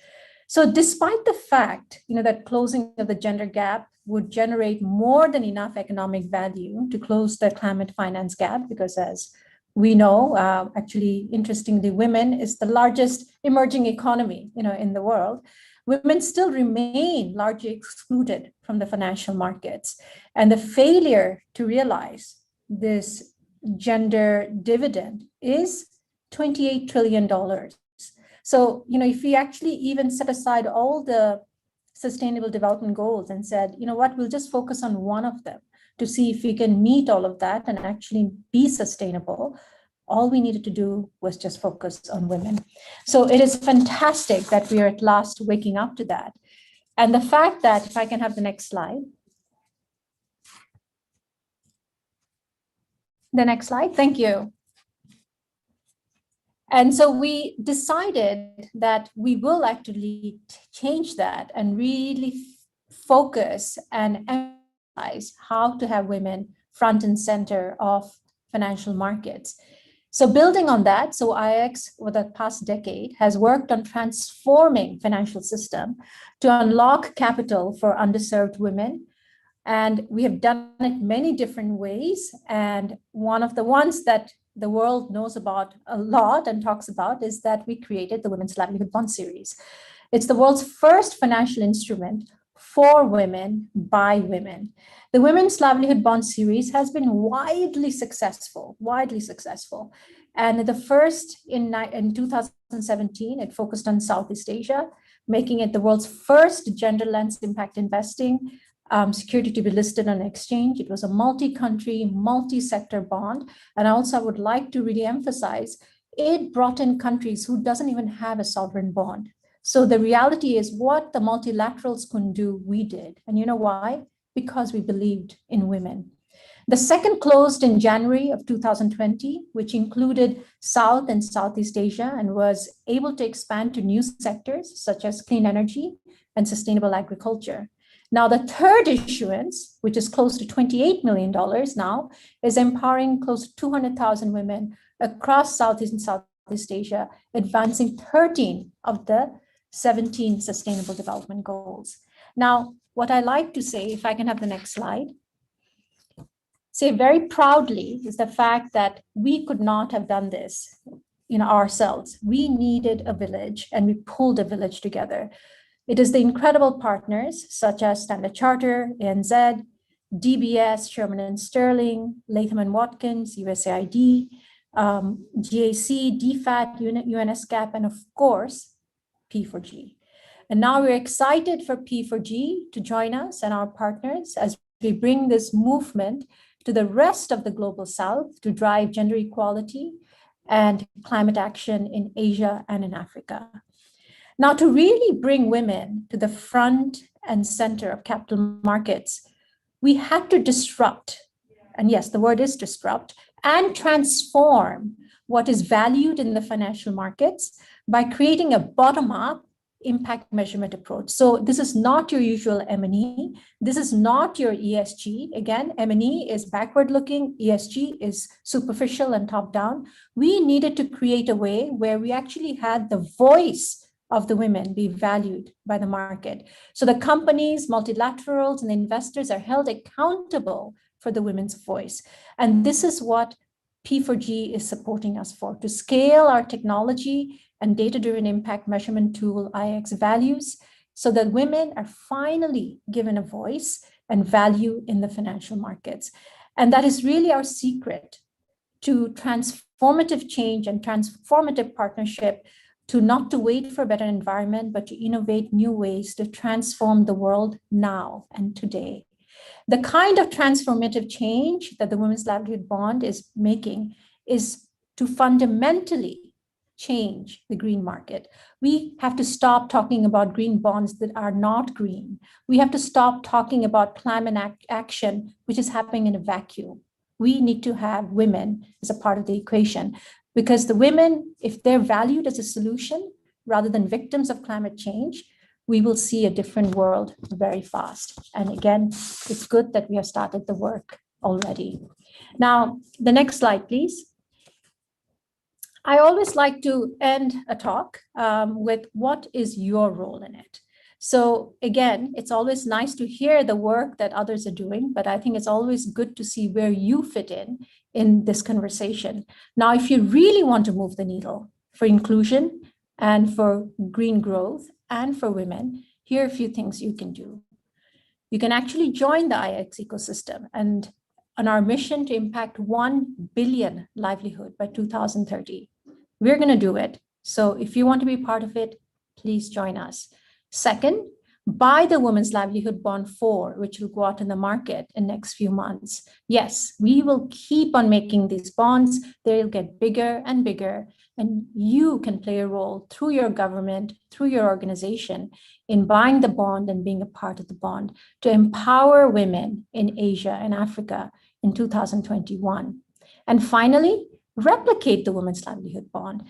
So despite the fact that closing of the gender gap would generate more than enough economic value to close the climate finance gap, because as we know, actually, interestingly, women is the largest emerging economy in the world, women still remain largely excluded from the financial markets. And the failure to realize this gender dividend is $28 trillion. So, if we actually even set aside all the sustainable development goals and said, we'll just focus on one of them to see if we can meet all of that and actually be sustainable, all we needed to do was just focus on women. So it is fantastic that we are at last waking up to that. And the fact that, if I can have the next slide. The next slide, thank you. And so we decided that we will actually change that and really focus and emphasize how to have women front and center of financial markets. So building on that, so IX over the past decade has worked on transforming financial system to unlock capital for underserved women. And we have done it many different ways. And one of the ones that the world knows about a lot and talks about is that we created the Women's Livelihood Bond Series. It's the world's first financial instrument for women by women. The Women's Livelihood Bond Series has been widely successful. And the first in 2017, it focused on Southeast Asia, making it the world's first gender lens impact investing security to be listed on an exchange. It was a multi-country, multi-sector bond. And also I would like to really emphasize, it brought in countries who doesn't even have a sovereign bond. So the reality is what the multilaterals couldn't do, we did. And you know why? Because we believed in women. The second closed in January of 2020, which included South and Southeast Asia and was able to expand to new sectors such as clean energy and sustainable agriculture. Now, the third issuance, which is close to $28 million now, is empowering close to 200,000 women across Southeast and Southeast Asia, advancing 13 of the 17 Sustainable Development Goals. Now, what I like to say, if I can have the next slide, say very proudly is the fact that we could not have done this ourselves. We needed a village and we pulled a village together. It is the incredible partners such as Standard Chartered, ANZ, DBS, Sherman & Sterling, Latham & Watkins, USAID, GAC, DFAT, UNSCAP, and of course, P4G. And now we're excited for P4G to join us and our partners as we bring this movement to the rest of the global South to drive gender equality and climate action in Asia and in Africa. Now, to really bring women to the front and center of capital markets, we had to disrupt, and yes, the word is disrupt, and transform what is valued in the financial markets by creating a bottom-up impact measurement approach. So this is not your usual M&E. This is not your ESG. Again, M&E is backward-looking. ESG is superficial and top-down. We needed to create a way where we actually had the voice of the women be valued by the market. So the companies, multilaterals, and investors are held accountable for the women's voice. And this is what P4G is supporting us for, to scale our technology and data-driven impact measurement tool, IX values, so that women are finally given a voice and value in the financial markets. And that is really our secret to transformative change and transformative partnership, to not to wait for a better environment, but to innovate new ways to transform the world now and today. The kind of transformative change that the Women's Livelihood Bond is making is to fundamentally change the green market. We have to stop talking about green bonds that are not green. We have to stop talking about climate action, which is happening in a vacuum. We need to have women as a part of the equation, because the women, if they're valued as a solution rather than victims of climate change, we will see a different world very fast. And again, it's good that we have started the work already. Now, the next slide, please. I always like to end a talk with what is your role in it? So again, it's always nice to hear the work that others are doing, but I think it's always good to see where you fit in this conversation. Now, if you really want to move the needle for inclusion and for green growth and for women, here are a few things you can do. You can actually join the IX ecosystem and on our mission to impact 1 billion livelihood by 2030. We're going to do it. So if you want to be part of it, please join us. Second, buy the Women's Livelihood Bond 4, which will go out in the market in the next few months. Yes, we will keep on making these bonds. They'll get bigger and bigger. And you can play a role through your government, through your organization, in buying the bond and being a part of the bond to empower women in Asia and Africa in 2021. And finally, replicate the Women's Livelihood Bond.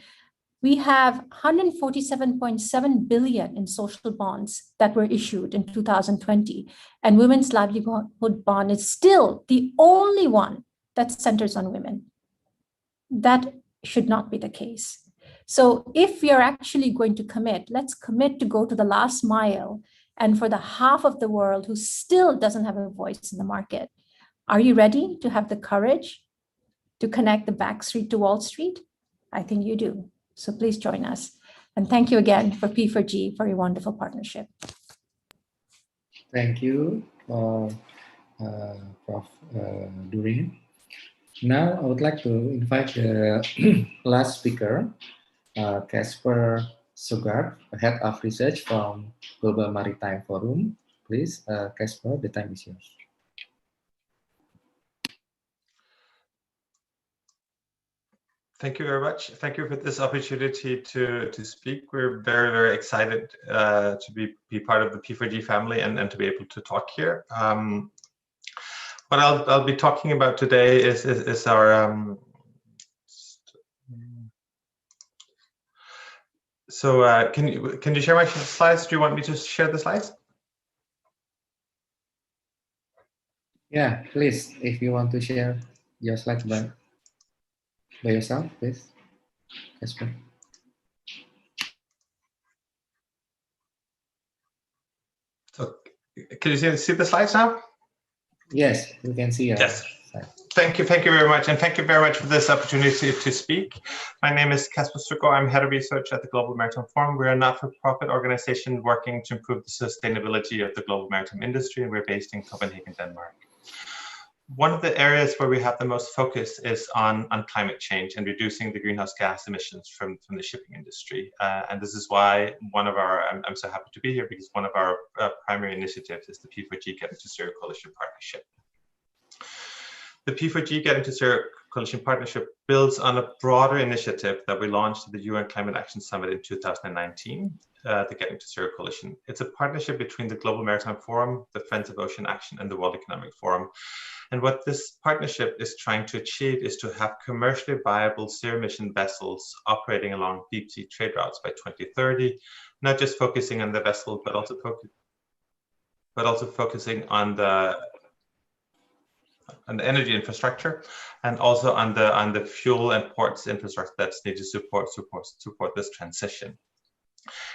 We have 147.7 billion in social bonds that were issued in 2020. And Women's Livelihood Bond is still the only one that centers on women. That should not be the case. So if we are actually going to commit, let's commit to go to the last mile. And for the half of the world who still doesn't have a voice in the market, are you ready to have the courage to connect the back street to Wall Street? I think you do. So please join us. And thank you again for P4G for your wonderful partnership. Thank you, Prof. Doreen. Now, I would like to invite the last speaker, Casper Sugard, Head of Research from Global Maritime Forum. Please, Casper, the time is yours. Thank you very much. Thank you for this opportunity to speak. We're very, very excited to be part of the P4G family and to be able to talk here. What I'll be talking about today is our can you share my slides? Do you want me to share the slides? Yeah, please, if you want to share your slides by yourself, please. Casper. So, can you see the slides now? Yes, we can see your yes. slide. Thank you very much, and thank you very much for this opportunity to speak. My name is Casper Sugard. I'm head of research at the Global Maritime Forum. We're a not-for-profit organization working to improve the sustainability of the global maritime industry, and we're based in Copenhagen, Denmark. One of the areas where we have the most focus is on climate change and reducing the greenhouse gas emissions from the shipping industry. And this is why I'm so happy to be here, because one of our primary initiatives is the P4G Getting to Zero Coalition Partnership. The P4G Getting to Zero Coalition Partnership builds on a broader initiative that we launched at the UN Climate Action Summit in 2019, the Getting to Zero Coalition. It's a partnership between the Global Maritime Forum, the Friends of Ocean Action, and the World Economic Forum. And what this partnership is trying to achieve is to have commercially viable zero-emission vessels operating along deep sea trade routes by 2030, not just focusing on the vessel, but also focusing on the energy infrastructure, and also on the fuel and ports infrastructure that's needed to support this transition.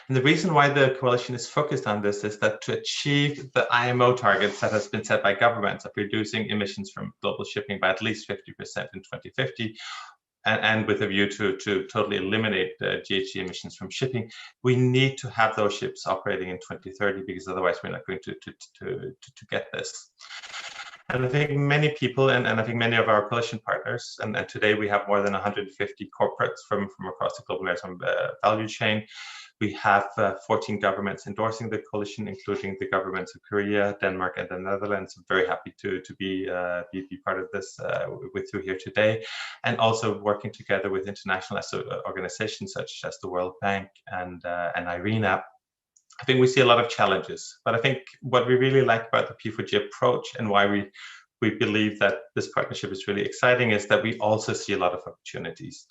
And the reason why the coalition is focused on this is that to achieve the IMO targets that has been set by governments of reducing emissions from global shipping by at least 50% in 2050, and with a view to totally eliminate GHG emissions from shipping, we need to have those ships operating in 2030, because otherwise we're not going to get this. And I think many people, and I think many of our coalition partners, and today we have more than 150 corporates from across the global maritime value chain. We have 14 governments endorsing the coalition, including the governments of Korea, Denmark, and the Netherlands. I'm very happy to be part of this with you here today, and also working together with international organizations such as the World Bank and IRENA. I think we see a lot of challenges, but I think what we really like about the P4G approach, and why we believe that this partnership is really exciting, is that we also see a lot of opportunities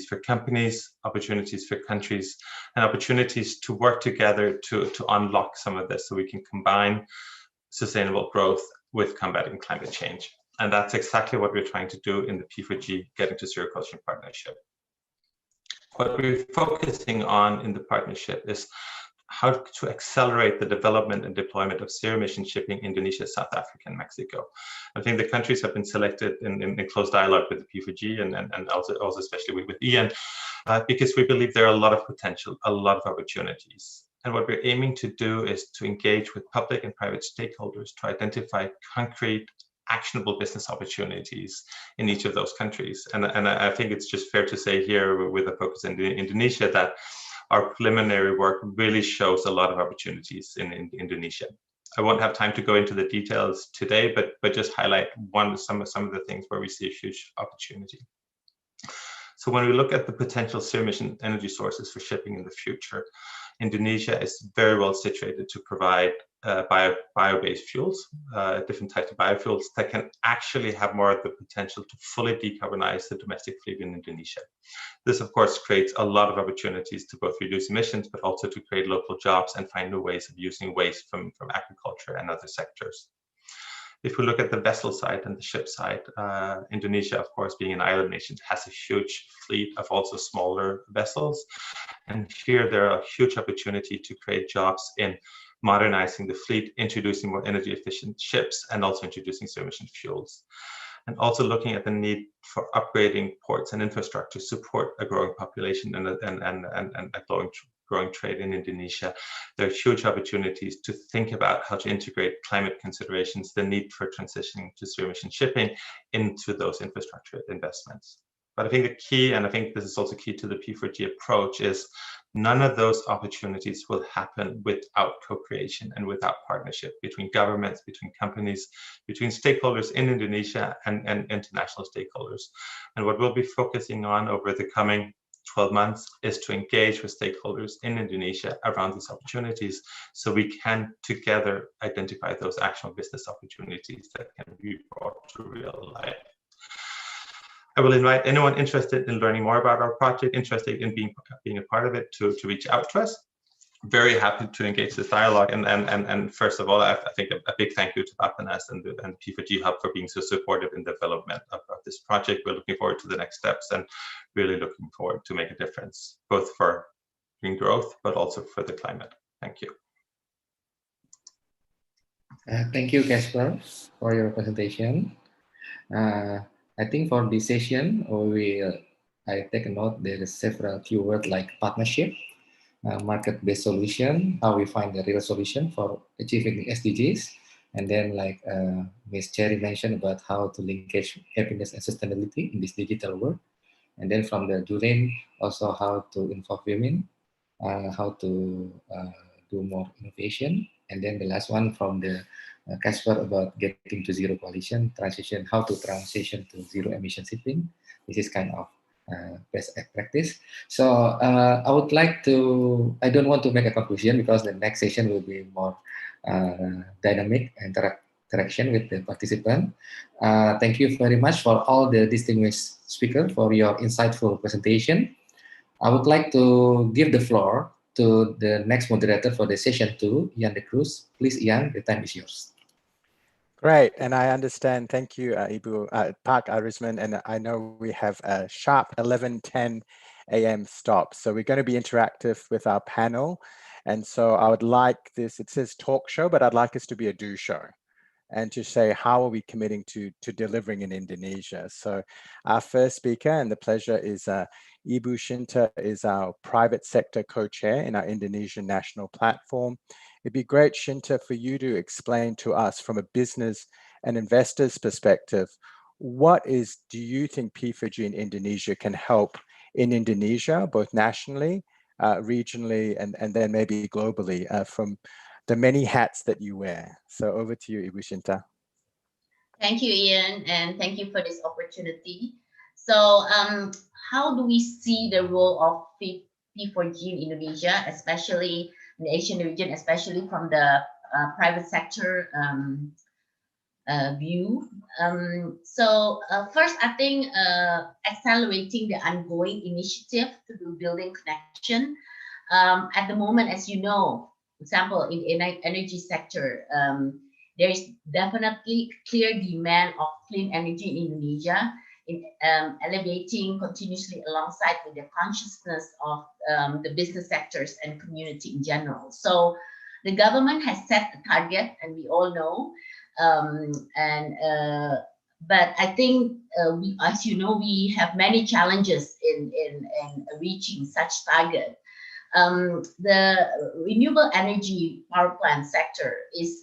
for companies, opportunities for countries, and opportunities to work together to unlock some of this, so we can combine sustainable growth with combating climate change. And that's exactly what we're trying to do in the P4G Getting to Zero Coalition Partnership. What we're focusing on in the partnership is how to accelerate the development and deployment of zero-emission shipping in Indonesia, South Africa, and Mexico. I think the countries have been selected in close dialogue with the P4G and also especially with Ian, because we believe there are a lot of potential, a lot of opportunities. And what we're aiming to do is to engage with public and private stakeholders to identify concrete, actionable business opportunities in each of those countries. And I think it's just fair to say here, with a focus in Indonesia, that our preliminary work really shows a lot of opportunities in Indonesia. I won't have time to go into the details today, but just highlight some of the things where we see a huge opportunity. So when we look at the potential zero-emission energy sources for shipping in the future, Indonesia is very well situated to provide bio-based fuels, different types of biofuels that can actually have more of the potential to fully decarbonize the domestic fleet in Indonesia. This, of course, creates a lot of opportunities to both reduce emissions, but also to create local jobs and find new ways of using waste from agriculture and other sectors. If we look at the vessel side and the ship side, Indonesia, of course, being an island nation, has a huge fleet of also smaller vessels. And here there are a huge opportunity to create jobs in modernizing the fleet, introducing more energy efficient ships, and also introducing zero-emission fuels. And also looking at the need for upgrading ports and infrastructure to support a growing population and a growing trade in Indonesia. There are huge opportunities to think about how to integrate climate considerations, the need for transitioning to zero-emission shipping into those infrastructure investments. But I think the key, and I think this is also key to the P4G approach, is none of those opportunities will happen without co-creation and without partnership between governments, between companies, between stakeholders in Indonesia and international stakeholders. And what we'll be focusing on over the coming 12 months is to engage with stakeholders in Indonesia around these opportunities so we can together identify those actionable business opportunities that can be brought to real life. I will invite anyone interested in learning more about our project, interested in being a part of it, to reach out to us. Very happy to engage this dialogue. And first of all, I think a big thank you to Panelists and P4G Hub for being so supportive in the development of this project. We're looking forward to the next steps and really looking forward to make a difference, both for green growth, but also for the climate. Thank you. Thank you, Casper, for your presentation. I think for this session, I take a note there is several keywords like partnership, market-based solution, how we find the real solution for achieving the SDGs, and then like Ms. Cherry mentioned about how to linkage happiness and sustainability in this digital world. And then from the Durin, also how to involve women, how to do more innovation. And then the last one from the Casper about getting to zero pollution, transition, how to transition to zero emission shipping. This is kind of best practice. So I would like to, I don't want to make a conclusion because the next session will be more dynamic interaction with the participant. Thank you very much for all the distinguished speakers for your insightful presentation. I would like to give the floor to the next moderator for the session 2, Ian de Cruz. Please, Ian, the time is yours. Great, and I understand. Thank you, Ibu Pak Arisman, and I know we have a sharp 11:10 a.m. stop, so we're going to be interactive with our panel. And so I would like this, it says talk show, but I'd like us to be a do show and to say, how are we committing to delivering in Indonesia? So our first speaker, and the pleasure is Ibu Shinta, is our private sector co-chair in our Indonesian national platform. It'd be great, Shinta, for you to explain to us from a business and investors perspective, do you think P4G in Indonesia can help in Indonesia, both nationally, regionally, and then maybe globally from the many hats that you wear. So over to you, Ibu Shinta. Thank you, Ian, and thank you for this opportunity. So how do we see the role of P4G in Indonesia, especially in the Asian region, especially from the private sector view? First, I think accelerating the ongoing initiative to do building connection. At the moment, as you know, for example, in the energy sector, there is definitely clear demand of clean energy in Indonesia, in elevating continuously alongside with the consciousness of the business sectors and community in general. So the government has set a target, and we all know. But I think, as you know, we have many challenges in reaching such target. The renewable energy power plant sector is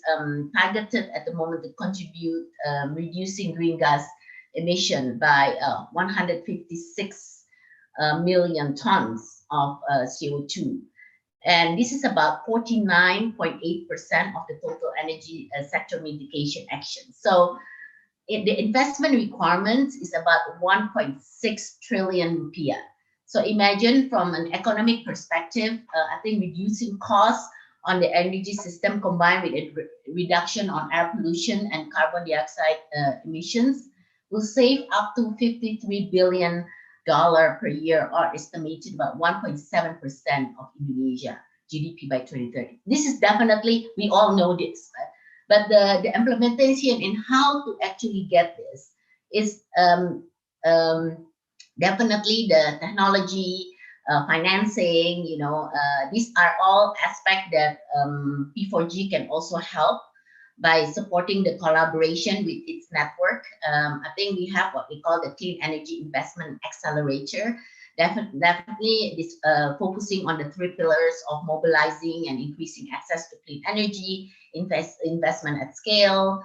targeted at the moment to contribute reducing green gas emission by 156 million tons of CO2. And this is about 49.8% of the total energy sector mitigation action. So the investment requirements is about 1.6 trillion rupiah. So imagine from an economic perspective, I think reducing costs on the energy system combined with a reduction on air pollution and carbon dioxide emissions will save up to $53 billion per year, or estimated about 1.7% of Indonesia GDP by 2030. This is definitely, we all know this, but the implementation in how to actually get this is definitely the technology, financing, these are all aspects that P4G can also help by supporting the collaboration with its network. I think we have what we call the Clean Energy Investment Accelerator. Definitely this focusing on the 3 pillars of mobilizing and increasing access to clean energy, investment at scale,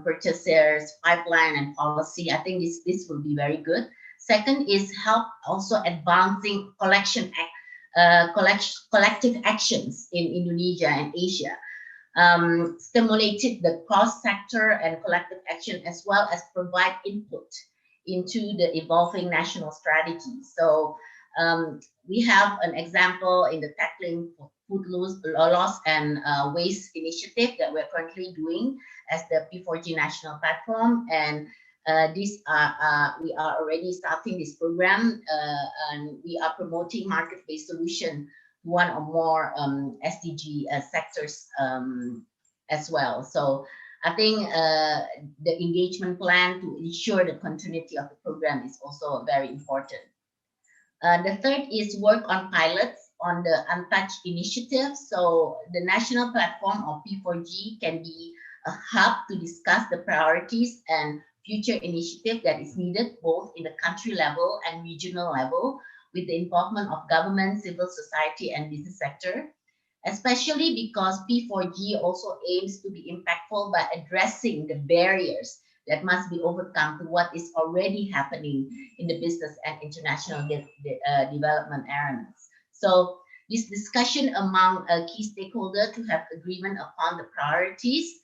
purchasers, pipeline, and policy. I think this will be very good. Second is help also advancing collective actions in Indonesia and Asia. Stimulated the cross-sector and collective action, as well as provide input into the evolving national strategy. So we have an example in the tackling food loss and waste initiative that we're currently doing as the P4G national platform, and we are already starting this program, and we are promoting market-based solution to one or more SDG sectors as well. So I think the engagement plan to ensure the continuity of the program is also very important. The third is work on pilots on the untouched initiative. So the national platform of P4G can be a hub to discuss the priorities and future initiative that is needed both in the country level and regional level, with the involvement of government, civil society, and business sector, especially because P4G also aims to be impactful by addressing the barriers that must be overcome to what is already happening in the business and international development arenas. So this discussion among key stakeholders to have agreement upon the priorities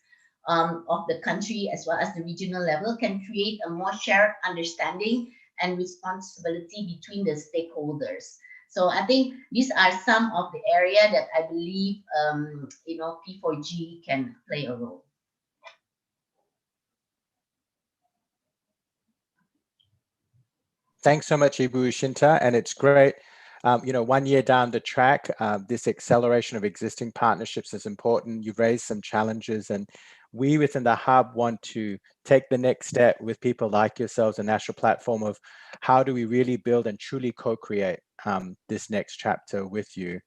of the country as well as the regional level can create a more shared understanding and responsibility between the stakeholders. So I think these are some of the areas that I believe P4G can play a role. Thanks so much, Ibu Shinta, and it's great. 1 year down the track, this acceleration of existing partnerships is important. You've raised some challenges, and we within the hub want to take the next step with people like yourselves, a national platform of how do we really build and truly co-create this next chapter with you.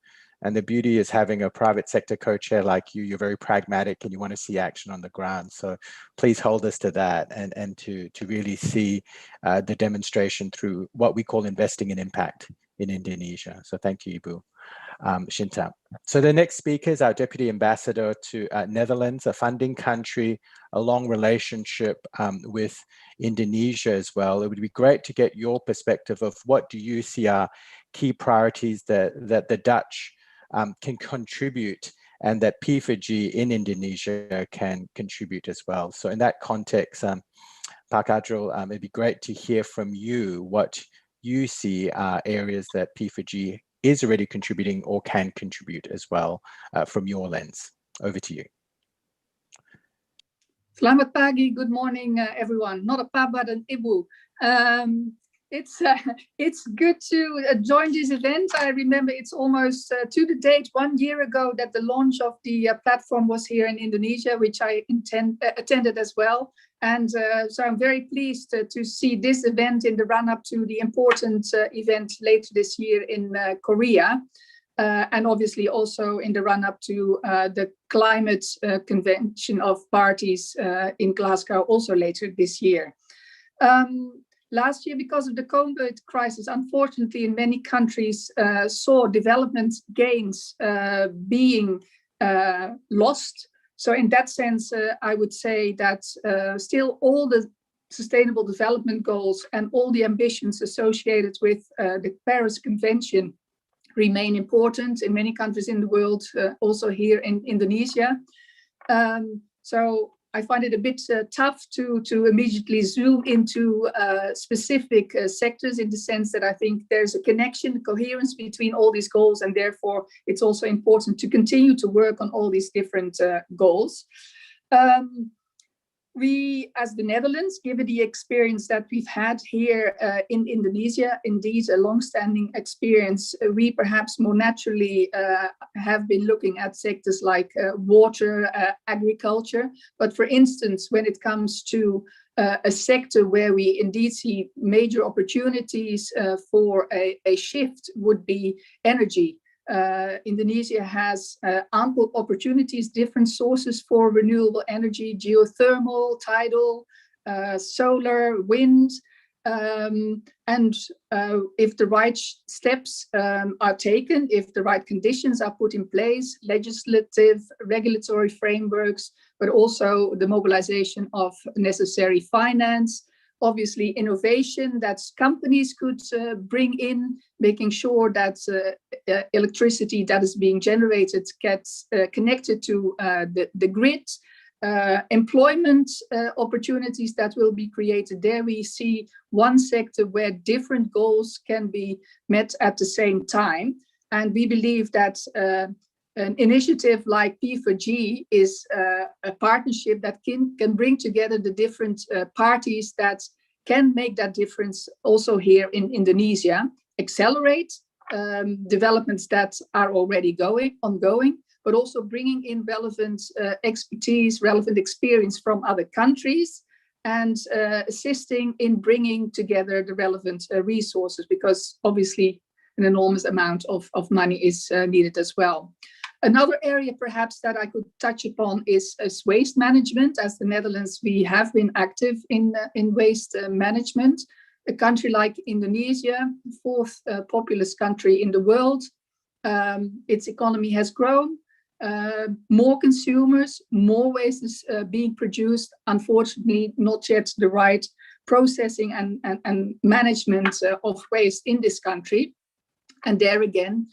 And the beauty is having a private sector co-chair like you. You're very pragmatic and you want to see action on the ground. So please hold us to that and to really see the demonstration through what we call investing in impact in Indonesia. So thank you, Ibu Shinta. So the next speaker is our Deputy Ambassador to Netherlands, a funding country, a long relationship with Indonesia as well. It would be great to get your perspective of what do you see are key priorities that the Dutch can contribute and that P4G in Indonesia can contribute as well. So in that context, Pak Adrul, it'd be great to hear from you what you see are areas that P4G is already contributing or can contribute as well from your lens. Over to you. Selamat pagi, good morning, everyone. Not a pa, but an ibu. It's good to join this event. I remember it's almost to the date 1 year ago that the launch of the platform was here in Indonesia, which I attended as well. And so I'm very pleased to see this event in the run-up to the important event later this year in Korea. And obviously also in the run-up to the climate convention of parties in Glasgow also later this year. Last year, because of the COVID crisis, unfortunately, in many countries saw development gains being lost. So in that sense, I would say that still all the sustainable development goals and all the ambitions associated with the Paris Convention remain important in many countries in the world, also here in Indonesia. So I find it a bit tough to immediately zoom into specific sectors, in the sense that I think there's a connection, coherence between all these goals, and therefore it's also important to continue to work on all these different goals. We, as the Netherlands, given the experience that we've had here in Indonesia, indeed a long-standing experience, we perhaps more naturally have been looking at sectors like water, agriculture. But for instance, when it comes to a sector where we indeed see major opportunities for a shift, would be energy. Indonesia has ample opportunities, different sources for renewable energy, geothermal, tidal, solar, wind. And if the right steps are taken, if the right conditions are put in place, legislative, regulatory frameworks, but also the mobilization of necessary finance, obviously innovation that companies could bring in, making sure that electricity that is being generated gets connected to the grid, employment opportunities that will be created. There we see one sector where different goals can be met at the same time. And we believe that an initiative like P4G is a partnership that can bring together the different parties that can make that difference also here in Indonesia, accelerate developments that are already ongoing, but also bringing in relevant expertise, relevant experience from other countries, and assisting in bringing together the relevant resources, because obviously an enormous amount of money is needed as well. Another area perhaps that I could touch upon is waste management. As the Netherlands, we have been active in waste management. A country like Indonesia, fourth populous country in the world, its economy has grown. More consumers, more waste is being produced. Unfortunately, not yet the right processing and management of waste in this country. And there again,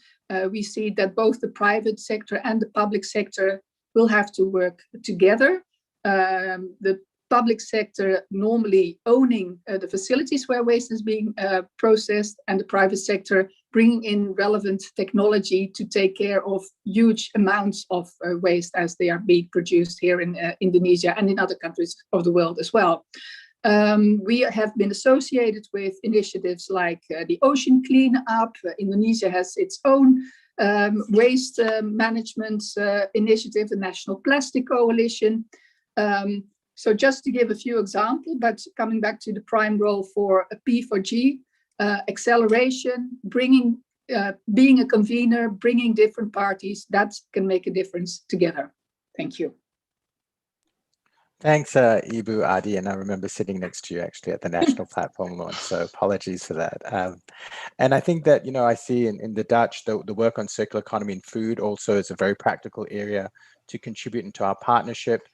we see that both the private sector and the public sector will have to work together. The public sector normally owning the facilities where waste is being processed, and the private sector bringing in relevant technology to take care of huge amounts of waste as they are being produced here in Indonesia and in other countries of the world as well. We have been associated with initiatives like the Ocean Cleanup. Indonesia has its own waste management initiative, the National Plastic Coalition. So just to give a few examples, but coming back to the prime role for a P4G, acceleration, being a convener, bringing different parties, that can make a difference together. Thank you. Thanks, Ibu Adi, and I remember sitting next to you actually at the national platform launch, so apologies for that. And I think that, I see in the Dutch, the work on circular economy and food also is a very practical area to contribute into our partnership.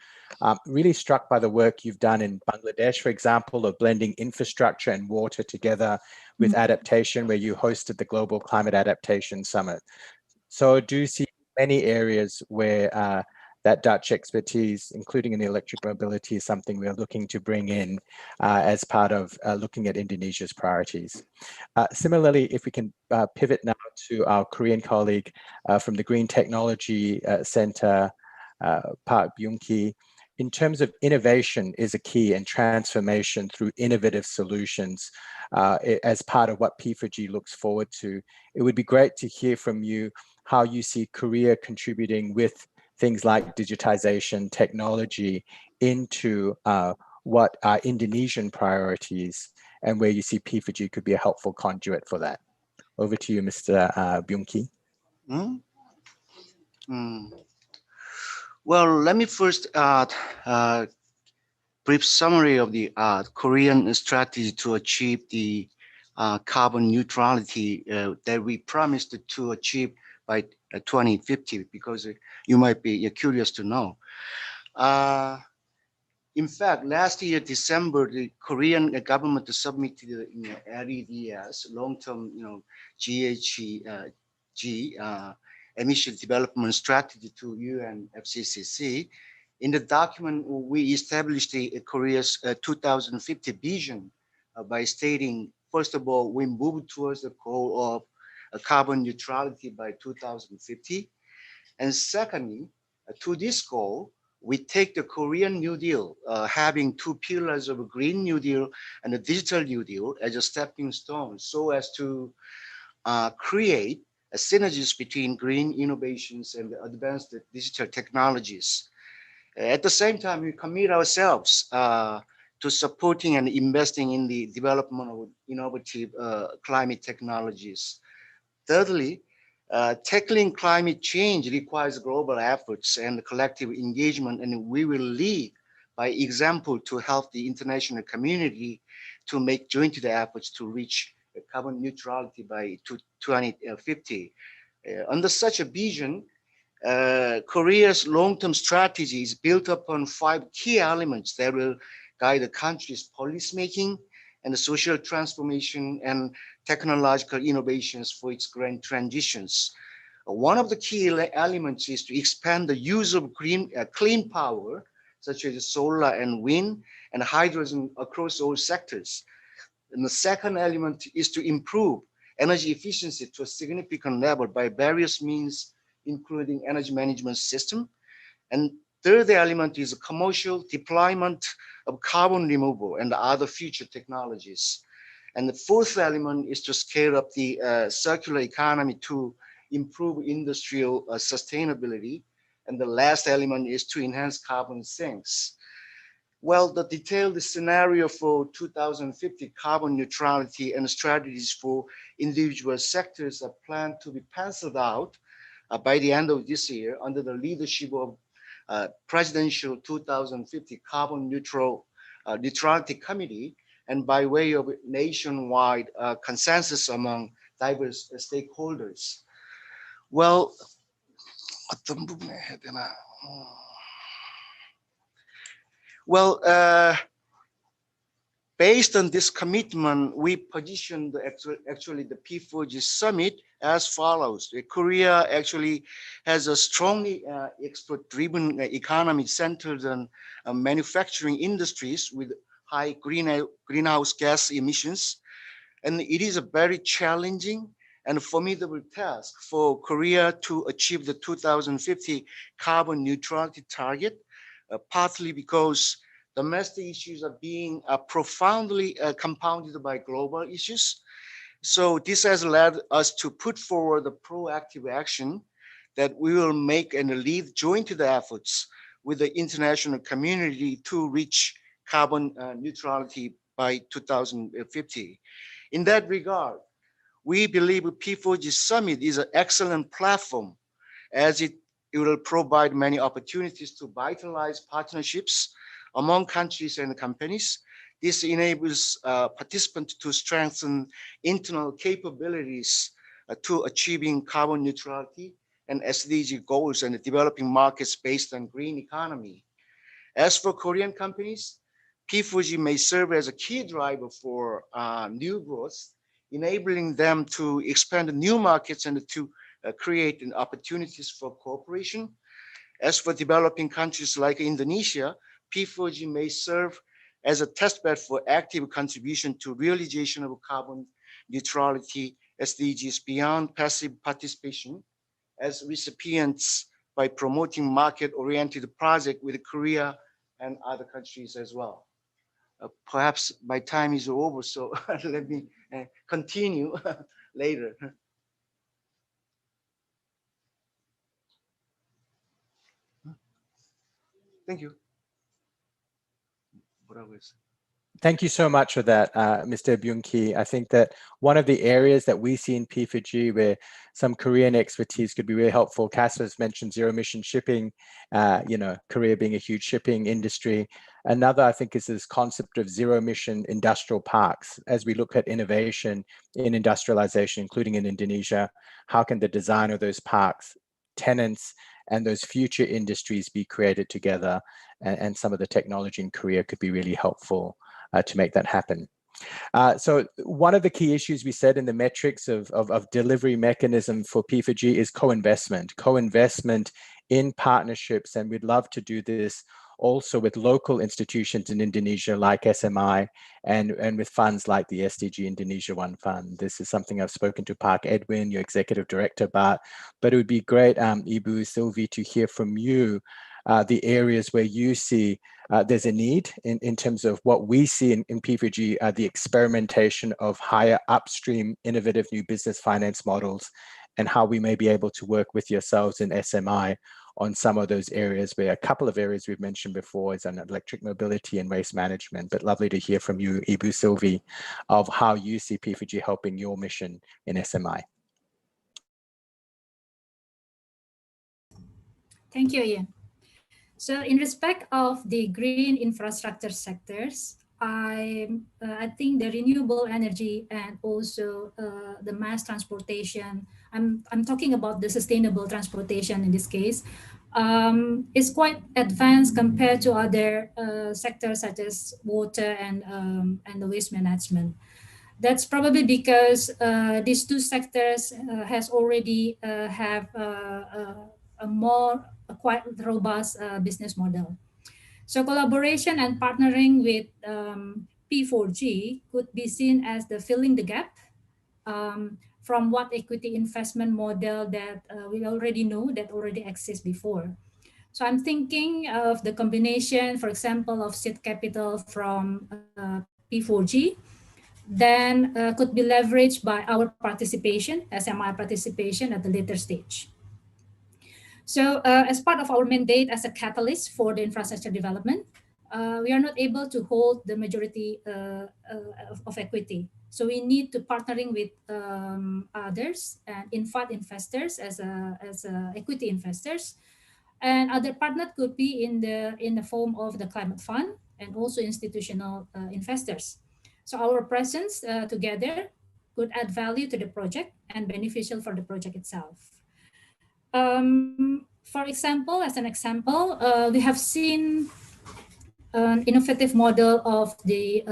Really struck by the work you've done in Bangladesh, for example, of blending infrastructure and water together with adaptation, where you hosted the Global Climate Adaptation Summit. So I do see many areas where that Dutch expertise, including in the electric mobility, is something we are looking to bring in as part of looking at Indonesia's priorities. Similarly, if we can pivot now to our Korean colleague from the Green Technology Center, Park Byung-ki, in terms of innovation is a key, and transformation through innovative solutions as part of what P4G looks forward to. It would be great to hear from you how you see Korea contributing with things like digitization, technology into what are Indonesian priorities, and where you see P4G could be a helpful conduit for that. Over to you, Mr. Byung-ki. Well, let me first brief summary of the Korean strategy to achieve the carbon neutrality that we promised to achieve by 2050, because you might be curious to know. In fact, last year, December, the Korean government submitted LEDS, long-term, GHG emission development strategy to UNFCCC In the document, we established Korea's 2050 vision by stating, first of all, we move towards the goal of carbon neutrality by 2050. And secondly, to this goal, we take the Korean New Deal, having two pillars of a Green New Deal and a Digital New Deal as a stepping stone, so as to create synergies between green innovations and advanced digital technologies. At the same time, we commit ourselves to supporting and investing in the development of innovative climate technologies. Thirdly, tackling climate change requires global efforts and collective engagement, and we will lead by example to help the international community to make joint efforts to reach carbon neutrality by 2050. Under such a vision, Korea's long-term strategy is built upon 5 key elements that will guide the country's policymaking and the social transformation and technological innovations for its grand transitions. One of the key elements is to expand the use of clean power, such as solar and wind and hydrogen across all sectors. And the second element is to improve energy efficiency to a significant level by various means, including energy management system. And third element is a commercial deployment of carbon removal and other future technologies. And the fourth element is to scale up the circular economy to improve industrial sustainability. And the last element is to enhance carbon sinks. Well, the detailed scenario for 2050 carbon neutrality and strategies for individual sectors are planned to be penciled out by the end of this year under the leadership of Presidential 2050 Carbon Neutrality Committee, and by way of nationwide consensus among diverse stakeholders. Well, based on this commitment, we positioned actually the P4G summit as follows. Korea actually has a strongly export-driven economy centered on manufacturing industries with high greenhouse gas emissions. And it is a very challenging and formidable task for Korea to achieve the 2050 carbon neutrality target, partly because domestic issues are being profoundly compounded by global issues. So this has led us to put forward a proactive action that we will make and lead joint efforts with the international community to reach carbon neutrality by 2050. In that regard, we believe P4G Summit is an excellent platform as it will provide many opportunities to vitalize partnerships among countries and companies. This enables participants to strengthen internal capabilities to achieving carbon neutrality and SDG goals and developing markets based on green economy. As for Korean companies, P4G may serve as a key driver for new growth, enabling them to expand new markets and to create opportunities for cooperation. As for developing countries like Indonesia, P4G may serve as a testbed for active contribution to realization of carbon neutrality SDGs beyond passive participation as recipients by promoting market-oriented projects with Korea and other countries as well. Perhaps my time is over, so let me continue later. Thank you. Thank you so much for that, Mr. Byung-ki. I think that one of the areas that we see in P4G where some Korean expertise could be really helpful, Cass has mentioned zero emission shipping, Korea being a huge shipping industry. Another, I think, is this concept of zero emission industrial parks. As we look at innovation in industrialization, including in Indonesia, how can the design of those parks, tenants, and those future industries be created together? And some of the technology in Korea could be really helpful to make that happen. So one of the key issues we said in the metrics of delivery mechanism for P4G is co-investment in partnerships, and we'd love to do this also with local institutions in Indonesia like SMI and with funds like the SDG Indonesia One Fund. This is something I've spoken to Park Edwin, your executive director, about, but it would be great, Ibu Sylvie, to hear from you the areas where you see there's a need in terms of what we see in P4G, the experimentation of higher upstream innovative new business finance models, and how we may be able to work with yourselves in SMI on some of those areas, where a couple of areas we've mentioned before is on electric mobility and waste management. But lovely to hear from you, Ibu Sylvie, of how you see P4G helping your mission in SMI. Thank you, Ian. So in respect of the green infrastructure sectors, I think the renewable energy and also the mass transportation, I'm talking about the sustainable transportation in this case, is quite advanced compared to other sectors such as water and the waste management. That's probably because these two sectors has already have a quite robust business model. So collaboration and partnering with P4G could be seen as the filling the gap from what equity investment model that we already know that already exists before. So I'm thinking of the combination, for example, of seed capital from P4G, then could be leveraged by our participation, SMI participation at the later stage. So as part of our mandate as a catalyst for the infrastructure development, we are not able to hold the majority of equity. So we need to partnering with others and investors as equity investors, and other partners could be in the form of the climate fund and also institutional investors. So our presence together could add value to the project and beneficial for the project itself. For example, as an example, we have seen an innovative model of the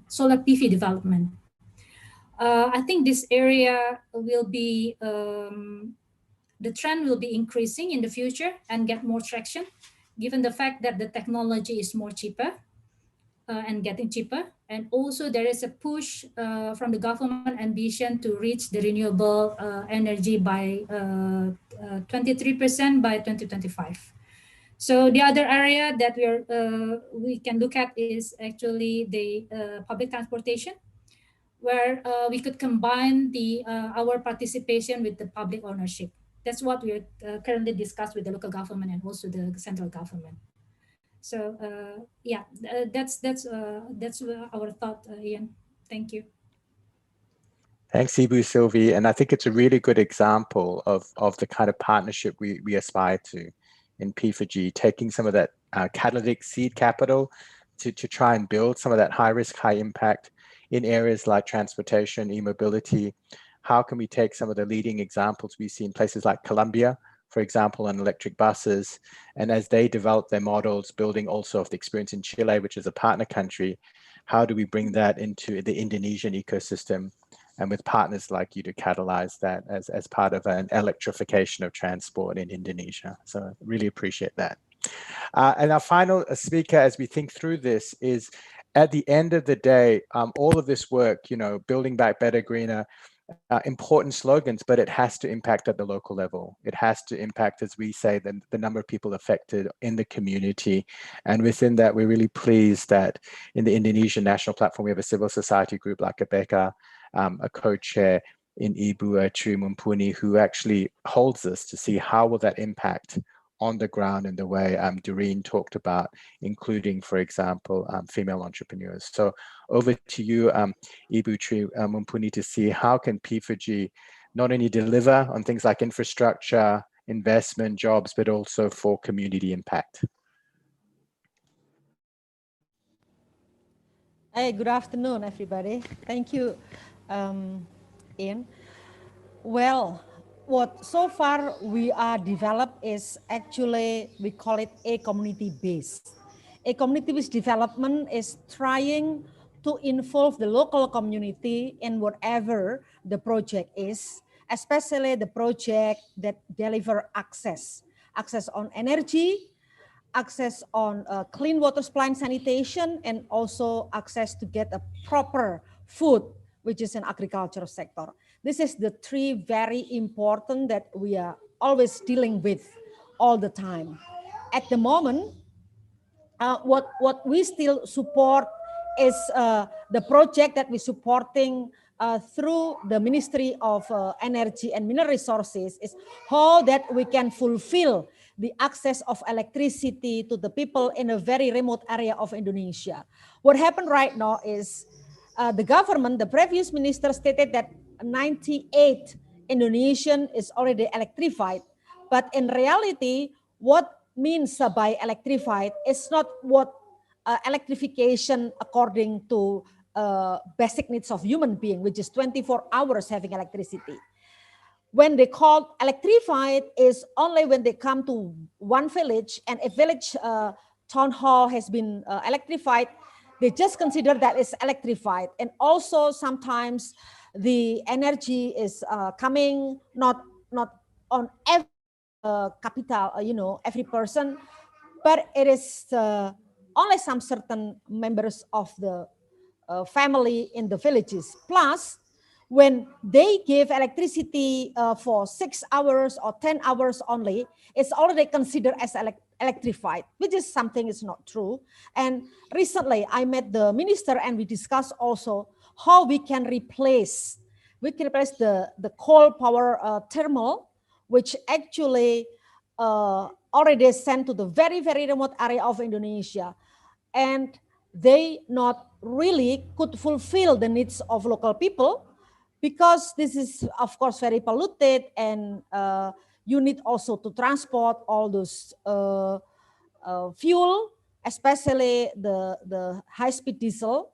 solar PV development. I think this area will be, the trend will be increasing in the future and get more traction, given the fact that the technology is more cheaper and getting cheaper. And also there is a push from the government ambition to reach the renewable energy by 23% by 2025. So the other area that we can look at is actually the public transportation, where we could combine our participation with the public ownership. That's what we are currently discussed with the local government and also the central government. So yeah, that's our thought, Ian. Thank you. Thanks, Ibu Sylvie. And I think it's a really good example of the kind of partnership we aspire to in P4G, taking some of that catalytic seed capital to try and build some of that high risk, high impact in areas like transportation, e-mobility. How can we take some of the leading examples we see in places like Colombia, for example, on electric buses, and as they develop their models, building also of the experience in Chile, which is a partner country, how do we bring that into the Indonesian ecosystem, and with partners like you to catalyze that as part of an electrification of transport in Indonesia. So really appreciate that. And our final speaker, as we think through this, is at the end of the day, all of this work, you know, building back better, greener, important slogans, but it has to impact at the local level. It has to impact, as we say, the number of people affected in the community. And within that, we're really pleased that in the Indonesian National Platform, we have a civil society group like ABECA, a co-chair in Ibu Tri Mumpuni, who actually holds this to see how will that impact on the ground in the way Doreen talked about, including, for example, female entrepreneurs. So over to you, Ibu Tri Mumpuni, to see how can P4G not only deliver on things like infrastructure, investment, jobs, but also for community impact. Hey, good afternoon, everybody. Thank you, Ian. Well, what so far we are developed is actually, we call it a community-based. A community-based development is trying to involve the local community in whatever the project is, especially the project that deliver access access on energy, access on clean water supply and sanitation, and also access to get a proper food, which is an agricultural sector. This is the three very important that we are always dealing with all the time. At the moment, what we still support is the project that we're supporting through the Ministry of Energy and Mineral Resources, is how that we can fulfill the access of electricity to the people in a very remote area of Indonesia. What happened right now is the government, the previous minister stated that 98 Indonesian is already electrified. But in reality, what means by electrified is not what electrification according to basic needs of human being, which is 24 hours having electricity. When they call electrified is only when they come to one village, and a village town hall has been electrified, they just consider that it's electrified. And also sometimes the energy is coming not on every capital, every person, but it is only some certain members of the family in the villages. Plus, when they give electricity for 6 hours or 10 hours only, it's already considered as electrified, which is something is not true. And recently I met the minister and we discussed also how we can replace the coal power thermal, which actually already sent to the very, very remote area of Indonesia. And they not really could fulfill the needs of local people, because this is, of course, very polluted, and you need also to transport all those fuel, especially the high-speed diesel.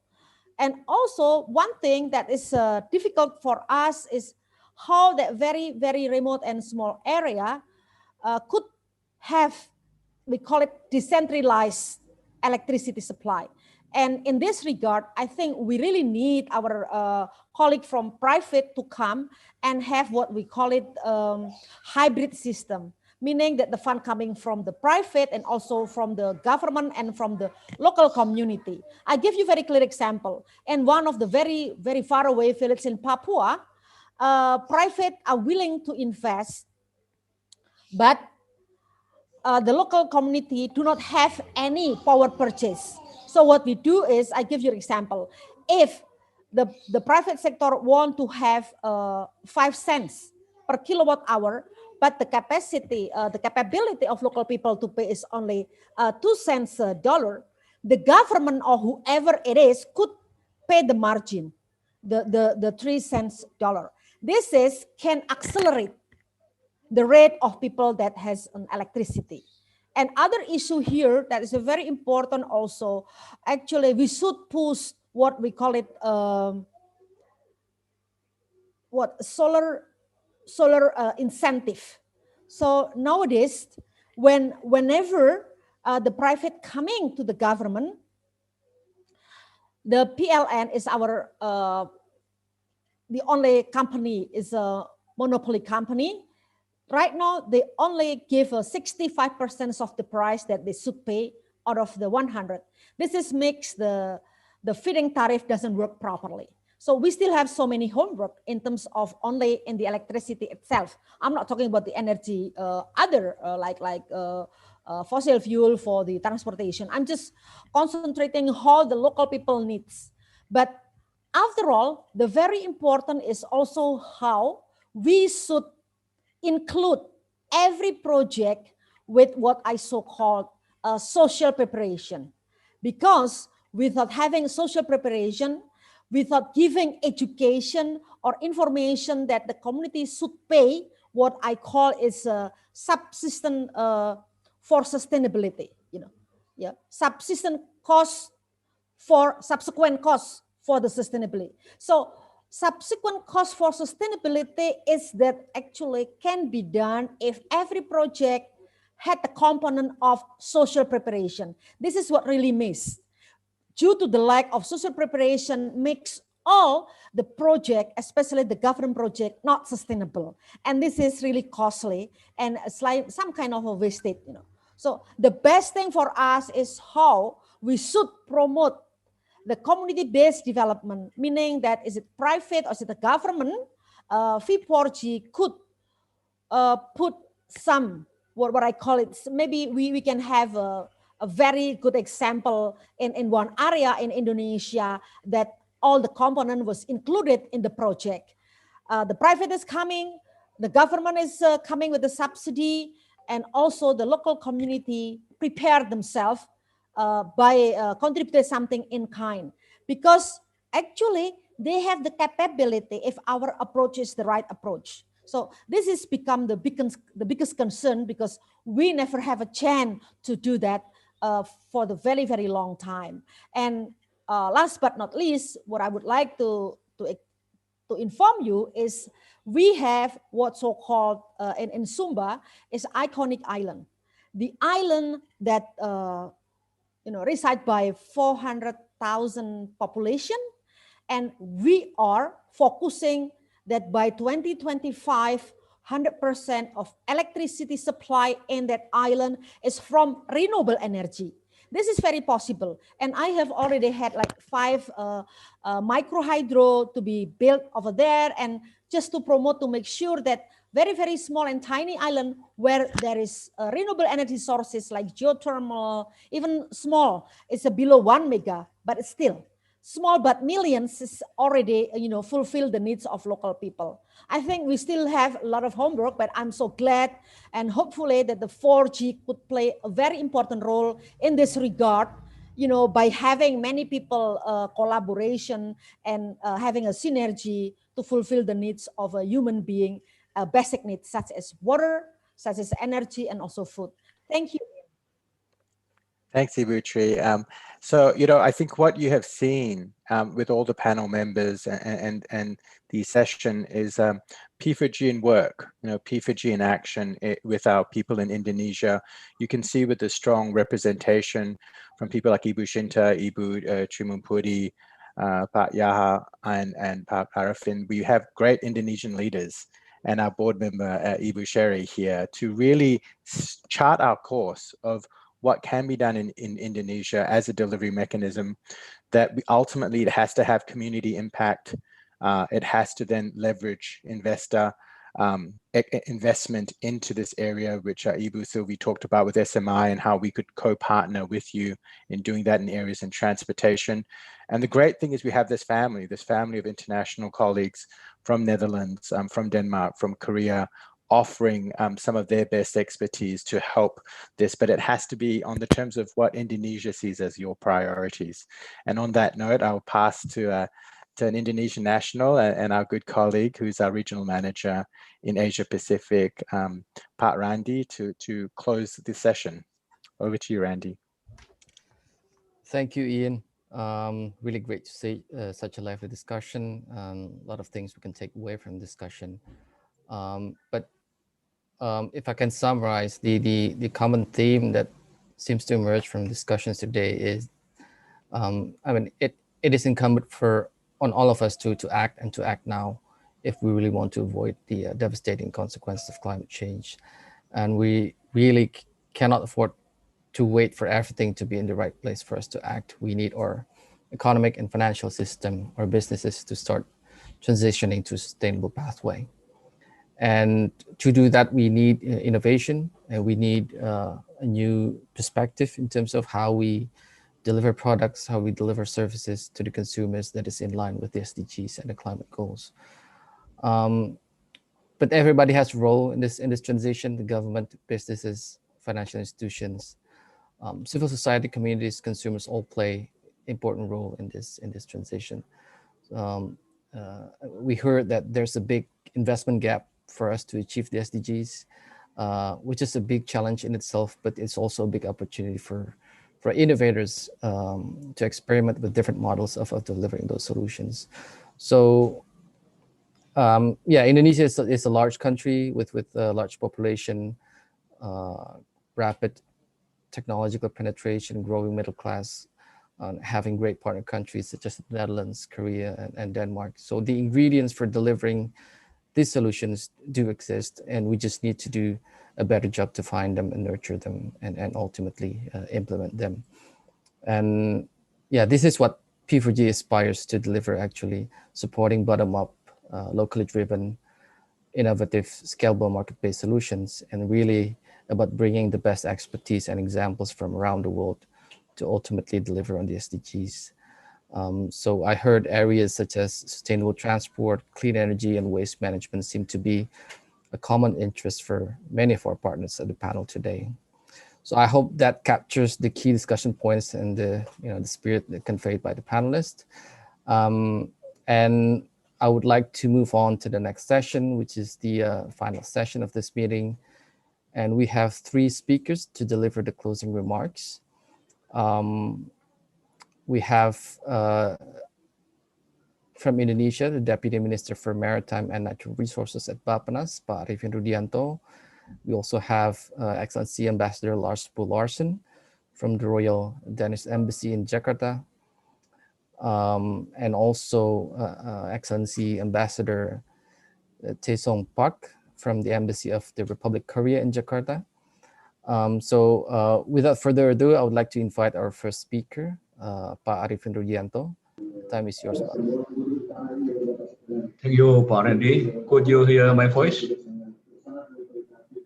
And also one thing that is difficult for us is how that very, very remote and small area could have, we call it decentralized electricity supply. And in this regard, I think we really need our colleague from private to come and have what we call it hybrid system, meaning that the fund coming from the private and also from the government and from the local community. I give you a very clear example. In one of the very, very far away villages in Papua, private are willing to invest, but the local community do not have any power purchase. So what we do is, I give you an example. If the private sector want to have 5 cents per kilowatt hour, but the capacity, the capability of local people to pay is only 2 cents a dollar, the government or whoever it is could pay the margin, the 3 cents dollar. This can accelerate the rate of people that has an electricity. And other issue here that is a very important also, actually we should push what we call it, solar incentive. So nowadays, whenever the private coming to the government, the PLN is our, the only company is a monopoly company. Right now, they only give 65% of the price that they should pay out of the 100. This makes the feed-in tariff doesn't work properly. So we still have so many homework in terms of only in the electricity itself. I'm not talking about the energy, other like fossil fuel for the transportation. I'm just concentrating how the local people needs. But after all, the very important is also how we should include every project with what I so-called social preparation. Because without having social preparation, without giving education or information that the community should pay, what I call is subsistence for sustainability, subsistence cost for subsequent costs for the sustainability. So subsequent cost for sustainability is that actually can be done if every project had the component of social preparation. This is what really missed. Due to the lack of social preparation, makes all the project, especially the government project, not sustainable. And this is really costly and it's like some kind of a wastage, you know. So the best thing for us is how we should promote the community-based development, meaning that is it private or is it the government, P4G could put some, what I call it, maybe we can have a very good example in one area in Indonesia that all the component was included in the project. The private is coming, the government is coming with the subsidy, and also the local community prepare themselves by contributing something in kind. Because actually they have the capability if our approach is the right approach. So this has become the biggest concern because we never have a chance to do that for the very, very long time. And last but not least, what I would like to inform you is we have what so-called in Sumba is iconic island. The island that reside by 400,000 population, and we are focusing that by 2025, 100% of electricity supply in that island is from renewable energy. This is very possible. And I have already had like 5 micro hydro to be built over there, and just to promote, to make sure that very, very small and tiny island where there is renewable energy sources like geothermal, even small, it's below 1 mega, but it's still small, but millions is already, fulfill the needs of local people. I think we still have a lot of homework, but I'm so glad and hopefully that the 4G could play a very important role in this regard, by having many people collaboration and having a synergy to fulfill the needs of a human being, basic needs such as water, such as energy, and also food. Thank you. Thanks, Ibutri. So, I think what you have seen with all the panel members and the session is P4G in work, P4G in action with our people in Indonesia. You can see with the strong representation from people like Ibu Shinta, Ibu Trimumpudi, Pak Yaha, and Pak Arifin. We have great Indonesian leaders and our board member, Ibu Sherry, here to really chart our course of what can be done in Indonesia as a delivery mechanism, that ultimately it has to have community impact. It has to then leverage investor investment into this area, which Ibu Sylvie talked about with SMI and how we could co-partner with you in doing that in areas in transportation. And the great thing is we have this family of international colleagues from Netherlands, from Denmark, from Korea, offering some of their best expertise to help this, but it has to be on the terms of what Indonesia sees as your priorities. And on that note, I'll pass to an Indonesian national and our good colleague, who's our regional manager in Asia Pacific, Pak Randy, to close this session. Over to you, Randy. Thank you, Ian. Really great to see such a lively discussion. A lot of things we can take away from discussion. But if I can summarize, the common theme that seems to emerge from discussions today is, it is incumbent on all of us to act and to act now if we really want to avoid the devastating consequences of climate change. And we really cannot afford to wait for everything to be in the right place for us to act. We need our economic and financial system, our businesses, to start transitioning to a sustainable pathway. And to do that, we need innovation, and we need a new perspective in terms of how we deliver products, how we deliver services to the consumers that is in line with the SDGs and the climate goals. But everybody has a role in this transition: the government, businesses, financial institutions, civil society, communities, consumers all play important role in this transition. We heard that there's a big investment gap for us to achieve the SDGs, which is a big challenge in itself, but it's also a big opportunity for innovators to experiment with different models of delivering those solutions. So Indonesia is a large country with a large population, rapid technological penetration, growing middle class, on having great partner countries such as the Netherlands, Korea, and Denmark. So the ingredients for delivering these solutions do exist, and we just need to do a better job to find them and nurture them and ultimately implement them. And yeah, this is what P4G aspires to deliver, actually, supporting bottom-up, locally driven, innovative, scalable market-based solutions, and really about bringing the best expertise and examples from around the world to ultimately deliver on the SDGs. So I heard areas such as sustainable transport, clean energy, and waste management seem to be a common interest for many of our partners at the panel today. So I hope that captures the key discussion points and the spirit conveyed by the panelists. And I would like to move on to the next session, which is the final session of this meeting. And we have 3 speakers to deliver the closing remarks. We have from Indonesia, the Deputy Minister for Maritime and Natural Resources at Bappenas, Pak Arifin Rudianto. We also have Excellency Ambassador Lars Bo Larsen from the Royal Danish Embassy in Jakarta. And also Excellency Ambassador Tae Song Park from the Embassy of the Republic of Korea in Jakarta. So without further ado, I would like to invite our first speaker, Pak Arifin Rudianto. The time is yours, Pak. Thank you, Pak Randy. Could you hear my voice?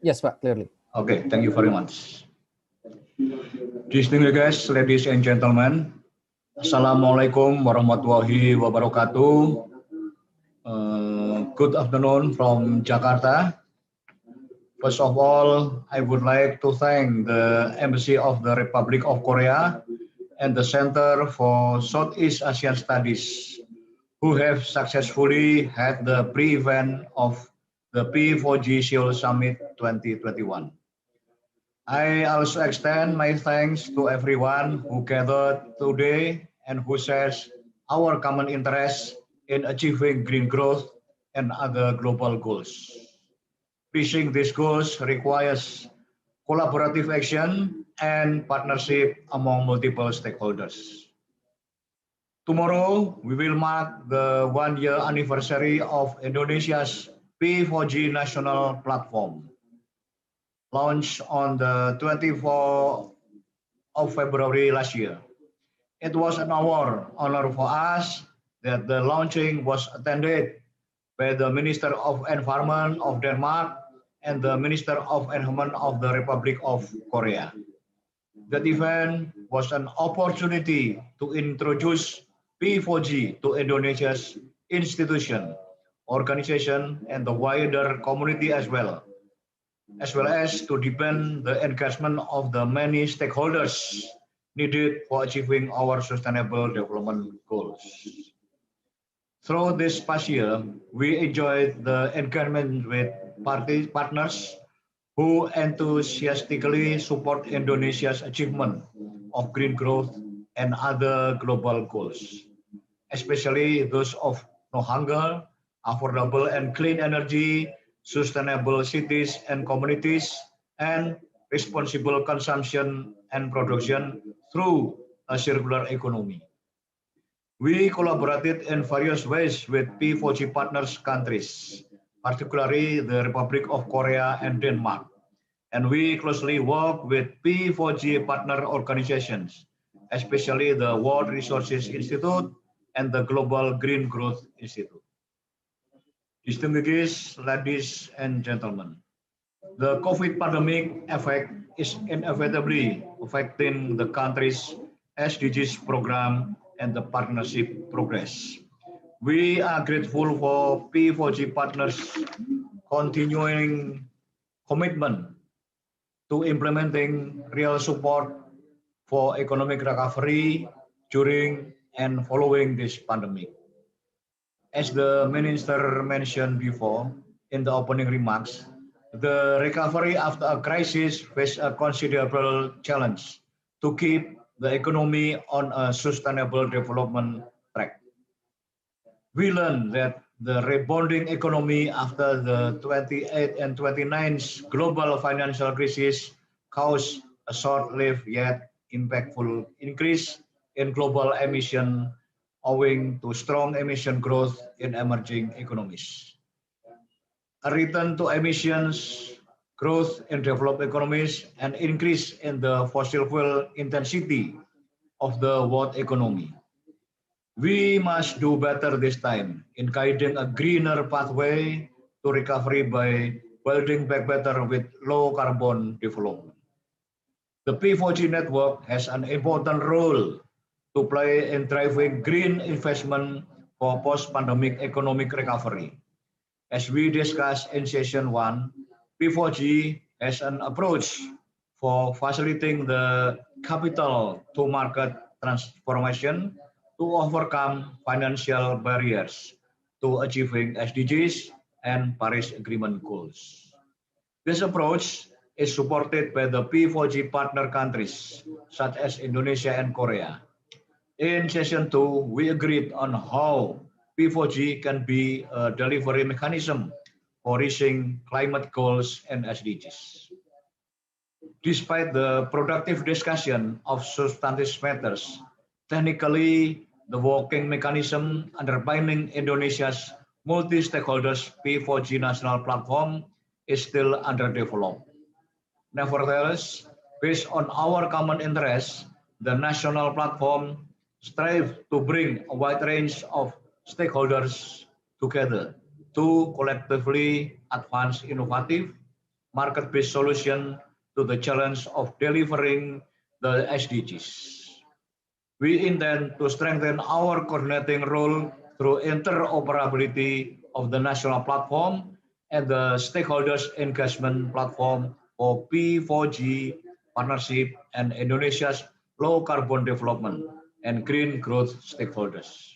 Yes, Pak, clearly. Okay, thank you very much. Distinguished guests, ladies and gentlemen, Assalamualaikum warahmatullahi wabarakatuh. Good afternoon from Jakarta. First of all, I would like to thank the Embassy of the Republic of Korea and the Center for Southeast Asian Studies, who have successfully had the pre-event of the P4G Seoul Summit 2021. I also extend my thanks to everyone who gathered today and who shares our common interests in achieving green growth and other global goals. Reaching these goals requires collaborative action and partnership among multiple stakeholders. Tomorrow, we will mark the 1-year anniversary of Indonesia's P4G national platform, launched on the 24th of February last year. It was an honor for us that the launching was attended by the Minister of Environment of Denmark and the Minister of Environment of the Republic of Korea. That event was an opportunity to introduce P4G to Indonesia's institution, organization, and the wider community as well as to deepen the engagement of the many stakeholders needed for achieving our sustainable development goals. Through this past year, we enjoyed the engagement with partners who enthusiastically support Indonesia's achievement of green growth and other global goals, especially those of no hunger, affordable and clean energy, sustainable cities and communities, and responsible consumption and production through a circular economy. We collaborated in various ways with P4G partners countries, particularly the Republic of Korea and Denmark, and we closely work with P4G partner organizations, especially the World Resources Institute and the Global Green Growth Institute. Distinguished ladies and gentlemen, the COVID pandemic effect is inevitably affecting the country's SDGs program and the partnership progress. We are grateful for P4G partners' continuing commitment to implementing real support for economic recovery during and following this pandemic. As the Minister mentioned before in the opening remarks, the recovery after a crisis faces a considerable challenge to keep the economy on a sustainable development track. We learned that the rebounding economy after the 28th and 29th global financial crisis caused a short-lived yet impactful increase in global emission owing to strong emission growth in emerging economies. A return to emissions growth in developed economies and increase in the fossil fuel intensity of the world economy. We must do better this time in guiding a greener pathway to recovery by building back better with low carbon development. The P4G network has an important role to play in driving green investment for post-pandemic economic recovery. As we discussed in session 1, P4G has an approach for facilitating the capital to market transformation to overcome financial barriers to achieving SDGs and Paris Agreement goals. This approach is supported by the P4G partner countries such as Indonesia and Korea. In session 2, we agreed on how P4G can be a delivery mechanism for reaching climate goals and SDGs. Despite the productive discussion of substantive matters, technically, the working mechanism underpinning Indonesia's multi-stakeholders P4G national platform is still underdeveloped. Nevertheless, based on our common interests, the national platform strives to bring a wide range of stakeholders together to collectively advance innovative, market-based solutions to the challenge of delivering the SDGs. We intend to strengthen our coordinating role through interoperability of the national platform and the stakeholders engagement platform for P4G partnership and Indonesia's low carbon development and green growth stakeholders.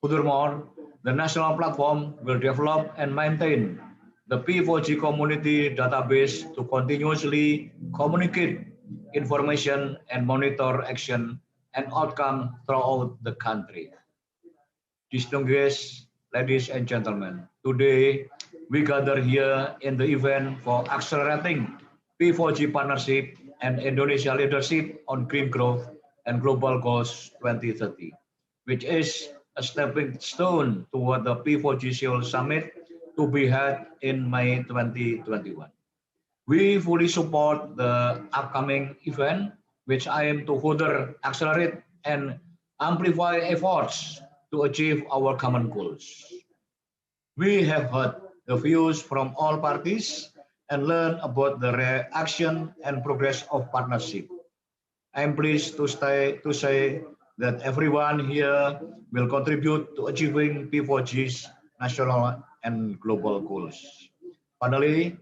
Furthermore, the national platform will develop and maintain the P4G community database to continuously communicate information and monitor action and outcome throughout the country. Distinguished ladies and gentlemen, today we gather here in the event for accelerating P4G partnership and Indonesia leadership on green growth and global goals 2030, which is a stepping stone toward the P4G Seoul Summit to be held in May 2021. We fully support the upcoming event, which aim to further accelerate and amplify efforts to achieve our common goals. We have heard the views from all parties and learned about the reaction and progress of partnership. I am pleased to say that everyone here will contribute to achieving P4G's national and global goals. Finally,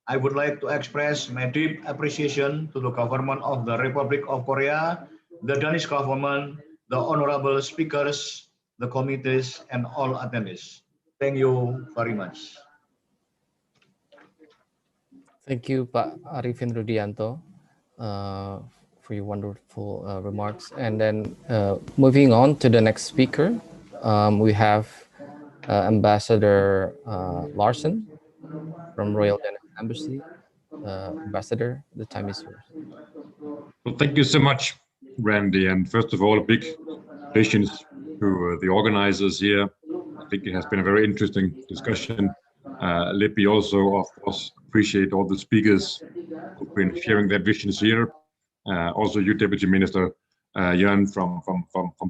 I would like to express my deep appreciation to the government of the Republic of Korea, the Danish government, the honorable speakers, the committees, and all attendees. Thank you very much. Thank you, Pak Arifin Rudianto, for your wonderful remarks. And then moving on to the next speaker, we have Ambassador Larson from Royal Danish Embassy. Ambassador, the time is yours. Well, thank you so much, Randy. And first of all, a big congratulations to the organizers here. I think it has been a very interesting discussion. Let me also, of course, appreciate all the speakers who've been sharing their visions here. Also, you, Deputy Minister Jan from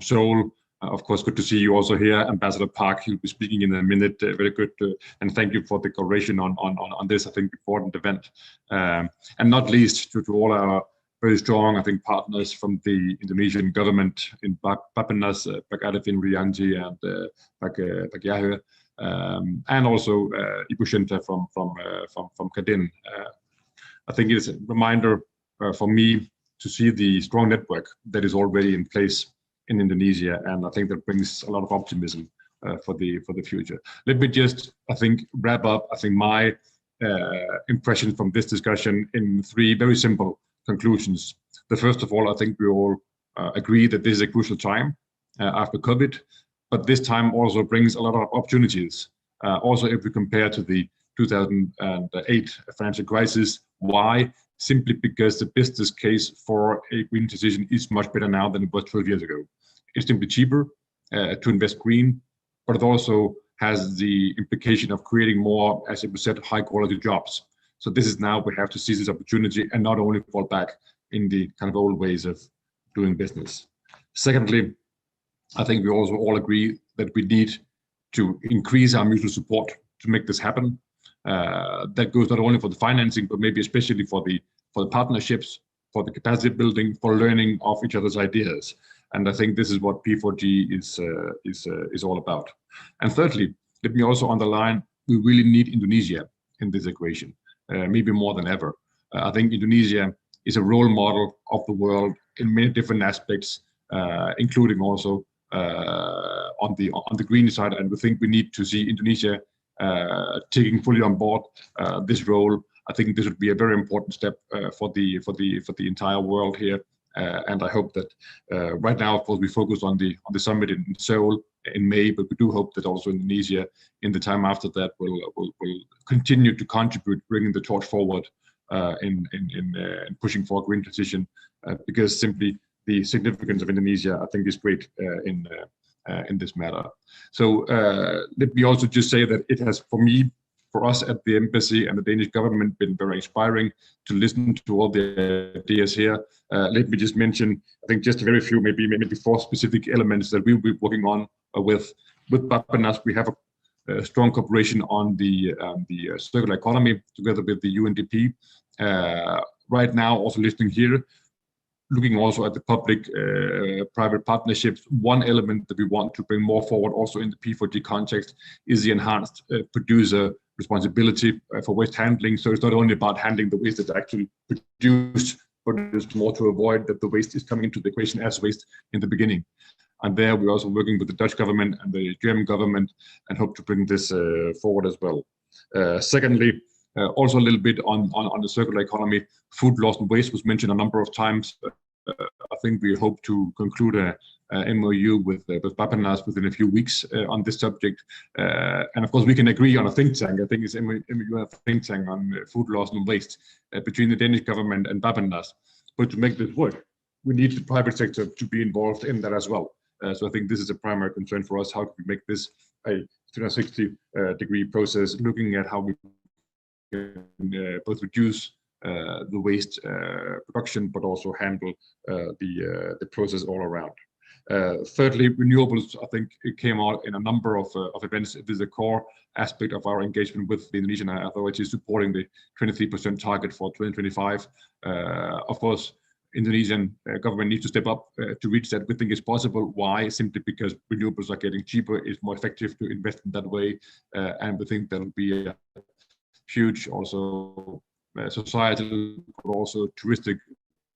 Seoul. Of course, good to see you also here. Ambassador Park, he'll be speaking in a minute. Very good. And thank you for the collaboration on this, I think, important event. And not least to all our very strong, I think, partners from the Indonesian government in Bapenas, Pak Arifin Rudianto and Pak Yahya, and also Ibu Shinta from Kadin. I think it's a reminder for me to see the strong network that is already in place in Indonesia, and I think that brings a lot of optimism for the future. Let me just, I think, wrap up, I think, my impression from this discussion in 3 very simple conclusions. The first of all, I think we all agree that this is a crucial time after COVID, but this time also brings a lot of opportunities. Also, if we compare to the 2008 financial crisis, why? simply because the business case for a green transition is much better now than it was 12 years ago. It's simply cheaper to invest green, but it also has the implication of creating more, as it was said, high quality jobs. So this is now we have to seize this opportunity and not only fall back in the kind of old ways of doing business. Secondly, I think we also all agree that we need to increase our mutual support to make this happen. That goes not only for the financing, but maybe especially for the partnerships, for the capacity building, for learning of each other's ideas. And I think this is what P4G is all about. And thirdly, let me also underline, we really need Indonesia in this equation, maybe more than ever. I think Indonesia is a role model of the world in many different aspects, including also on the green side, and we think we need to see Indonesia taking fully on board this role. I think this would be a very important step for the entire world here, and I hope that right now, of course, we focus on the summit in Seoul in May, but we do hope that also Indonesia, in the time after that, will continue to contribute, bringing the torch forward in pushing for a green transition, because simply the significance of Indonesia, I think, is great in this matter. So let me also just say that it has, for us at the embassy and the Danish government, been very inspiring to listen to all the ideas here. Let me just mention, I think, just a very few, maybe 4 specific elements that we'll be working on with Bapenas. We have a strong cooperation on the circular economy together with the UNDP. Right now, also listening here, looking also at the public-private partnerships. One element that we want to bring more forward also in the P4G context is the enhanced producer responsibility for waste handling. So it's not only about handling the waste that's actually produced, but it's more to avoid that the waste is coming into the equation as waste in the beginning. And there we're also working with the Dutch government and the German government and hope to bring this forward as well. Secondly, also a little bit on the circular economy, food loss and waste was mentioned a number of times. I think we hope to conclude a MOU with Bapenas within a few weeks on this subject. And of course, we can agree on a think tank. I think it's MOU a think tank on food loss and waste between the Danish government and Bapenas. But to make this work, we need the private sector to be involved in that as well. So I think this is a primary concern for us. How can we make this a 360-degree process, looking at how we can both reduce the waste production, but also handle the process all around. Thirdly, renewables, I think it came out in a number of events. It is a core aspect of our engagement with the Indonesian authorities, supporting the 23% target for 2025. Of course, Indonesian government needs to step up to reach that. We think it's possible. Why? Simply because renewables are getting cheaper. It's more effective to invest in that way. And we think that will be a huge also societal, but also touristic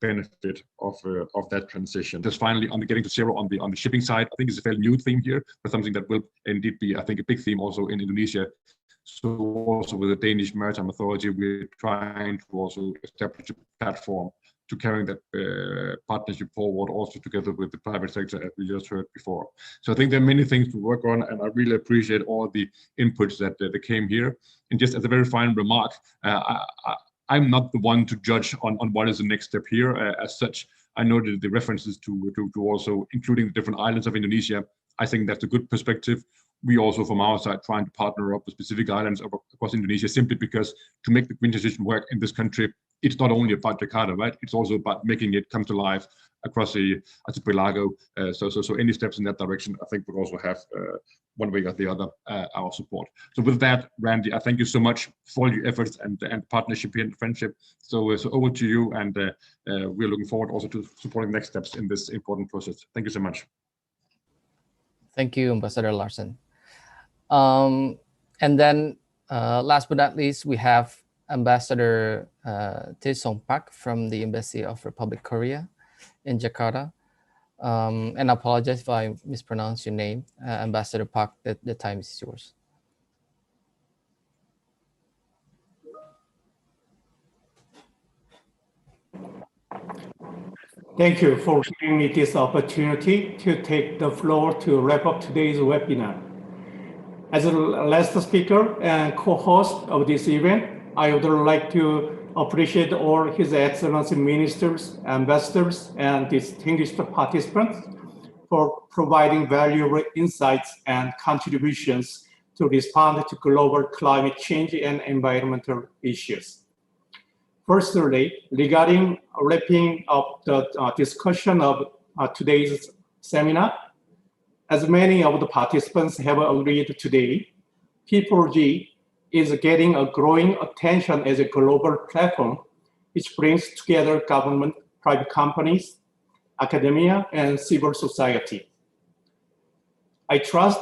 benefit of that transition. Just finally, on the getting to zero on the shipping side, I think it's a fairly new theme here, but something that will indeed be, I think, a big theme also in Indonesia. So also with the Danish Maritime Authority, we're trying to also establish a platform to carrying that partnership forward, also together with the private sector, as we just heard before. So I think there are many things to work on, and I really appreciate all the inputs that came here. And just as a very final remark, I'm not the one to judge on what is the next step here. As such, I noted the references to also including the different islands of Indonesia. I think that's a good perspective. We also, from our side, trying to partner up with specific islands across Indonesia, simply because to make the green transition work in this country, it's not only about Jakarta, right? It's also about making it come to life across the archipelago. So any steps in that direction, I think, would also have one way or the other our support. So with that, Randy, I thank you so much for all your efforts and partnership here and friendship. So over to you, and we're looking forward also to supporting next steps in this important process. Thank you so much. Thank you, Ambassador Larsen. And then last but not least, we have Ambassador Tae Song Park from the Embassy of Republic Korea in Jakarta. And I apologize if I mispronounce your name, Ambassador Park. The time is yours. Thank you for giving me this opportunity to take the floor to wrap up today's webinar. As the last speaker and co-host of this event, I would like to appreciate all His Excellency ministers, ambassadors, and distinguished participants for providing valuable insights and contributions to respond to global climate change and environmental issues. Firstly, regarding wrapping up the discussion of today's seminar, as many of the participants have agreed today, P4G is getting a growing attention as a global platform which brings together government, private companies, academia, and civil society. I trust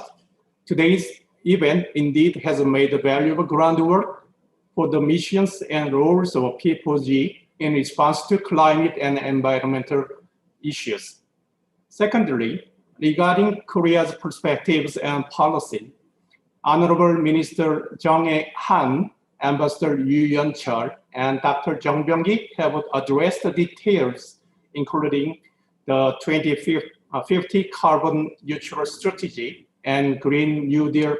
today's event indeed has made valuable groundwork for the missions and roles of P4G in response to climate and environmental issues. Secondly, regarding Korea's perspectives and policy, Honorable Minister Jung-Han, Ambassador Yoo Yeon-chul, and Dr. Jung Byung-gi have addressed the details, including the 2050 carbon neutral strategy and Green New Deal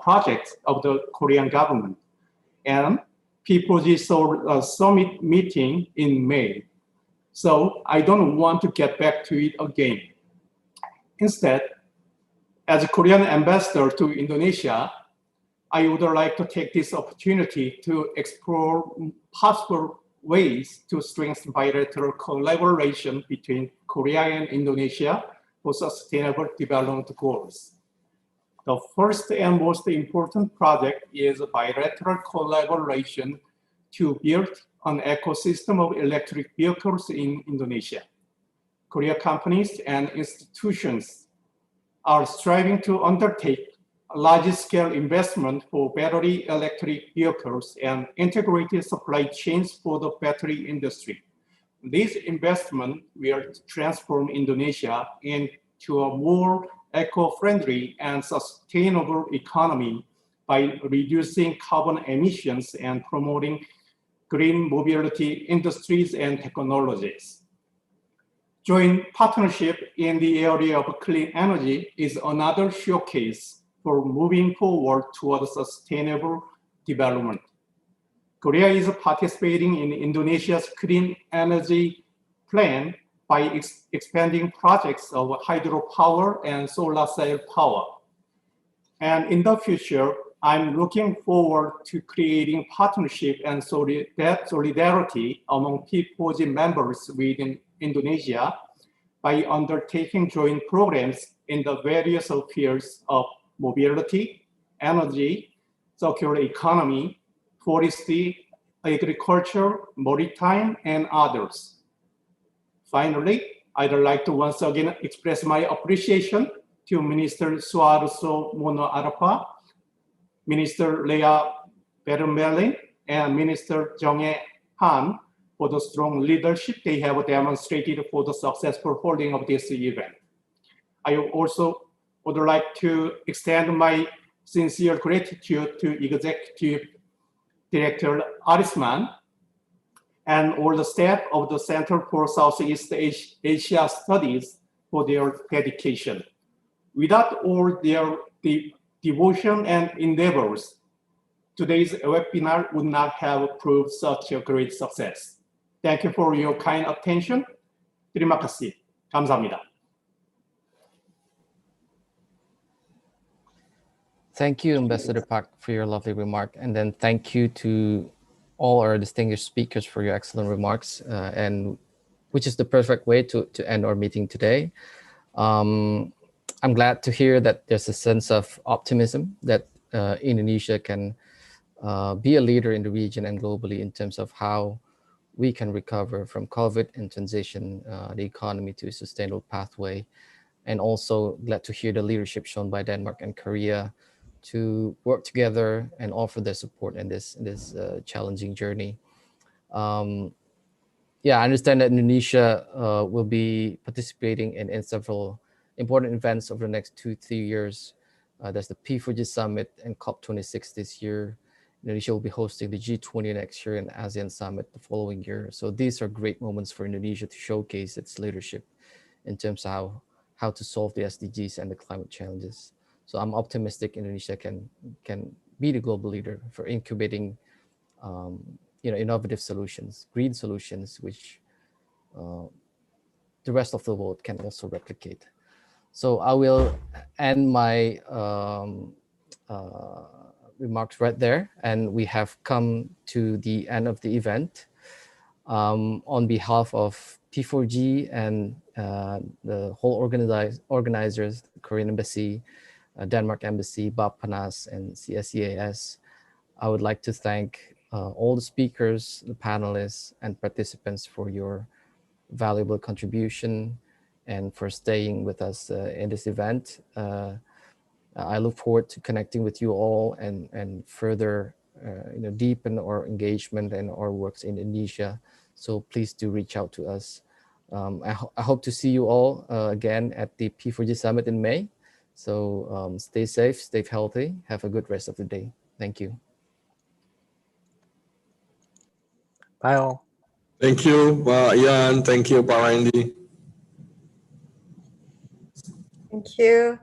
projects of the Korean government, and P4G Seoul summit meeting in May. So I don't want to get back to it again. Instead, as a Korean ambassador to Indonesia, I would like to take this opportunity to explore possible ways to strengthen bilateral collaboration between Korea and Indonesia for sustainable development goals. The first and most important project is bilateral collaboration to build an ecosystem of electric vehicles in Indonesia. Korean companies and institutions are striving to undertake large-scale investment for battery electric vehicles and integrated supply chains for the battery industry. This investment will transform Indonesia into a more eco-friendly and sustainable economy by reducing carbon emissions and promoting green mobility industries and technologies. Joint partnership in the area of clean energy is another showcase for moving forward towards sustainable development. Korea is participating in Indonesia's clean energy plan by expanding projects of hydropower and solar cell power. And in the future, I'm looking forward to creating partnership and solidarity among P4G members within Indonesia by undertaking joint programs in the various fields of mobility, energy, circular economy, forestry, agriculture, maritime, and others. Finally, I'd like to once again express my appreciation to Minister Suharto Mono Arapa, Minister Leah Bermelin, and Minister Jung-Han for the strong leadership they have demonstrated for the successful holding of this event. I also would like to extend my sincere gratitude to Executive Director Alyssa and all the staff of the Center for Southeast Asia Studies for their dedication. Without all their devotion and endeavors, today's webinar would not have proved such a great success. Thank you for your kind attention. Terima kasih. 감사합니다. Thank you, Ambassador Park, for your lovely remark. And then thank you to all our distinguished speakers for your excellent remarks, and which is the perfect way to end our meeting today. I'm glad to hear that there's a sense of optimism that Indonesia can be a leader in the region and globally in terms of how we can recover from COVID and transition the economy to a sustainable pathway. And also glad to hear the leadership shown by Denmark and Korea to work together and offer their support in this challenging journey. Yeah, I understand that Indonesia will be participating in several important events over the next 2-3 years. There's the P4G Summit and COP26 this year. Indonesia will be hosting the G20 next year and ASEAN Summit the following year. So these are great moments for Indonesia to showcase its leadership in terms of how to solve the SDGs and the climate challenges. So I'm optimistic Indonesia can be the global leader for incubating innovative solutions, green solutions, which the rest of the world can also replicate. So I will end my remarks right there, and we have come to the end of the event. On behalf of P4G and the whole organizers, the Korean Embassy, Denmark Embassy, Bappanas, and CSEAS, I would like to thank all the speakers, the panelists, and participants for your valuable contribution and for staying with us in this event. I look forward to connecting with you all and further deepen our engagement and our works in Indonesia. So please do reach out to us. I hope to see you all again at the P4G Summit in May. So stay safe, stay healthy, have a good rest of the day. Thank you. Bye all. Thank you, Pak Ian. Thank you, Pak Randy. Thank you.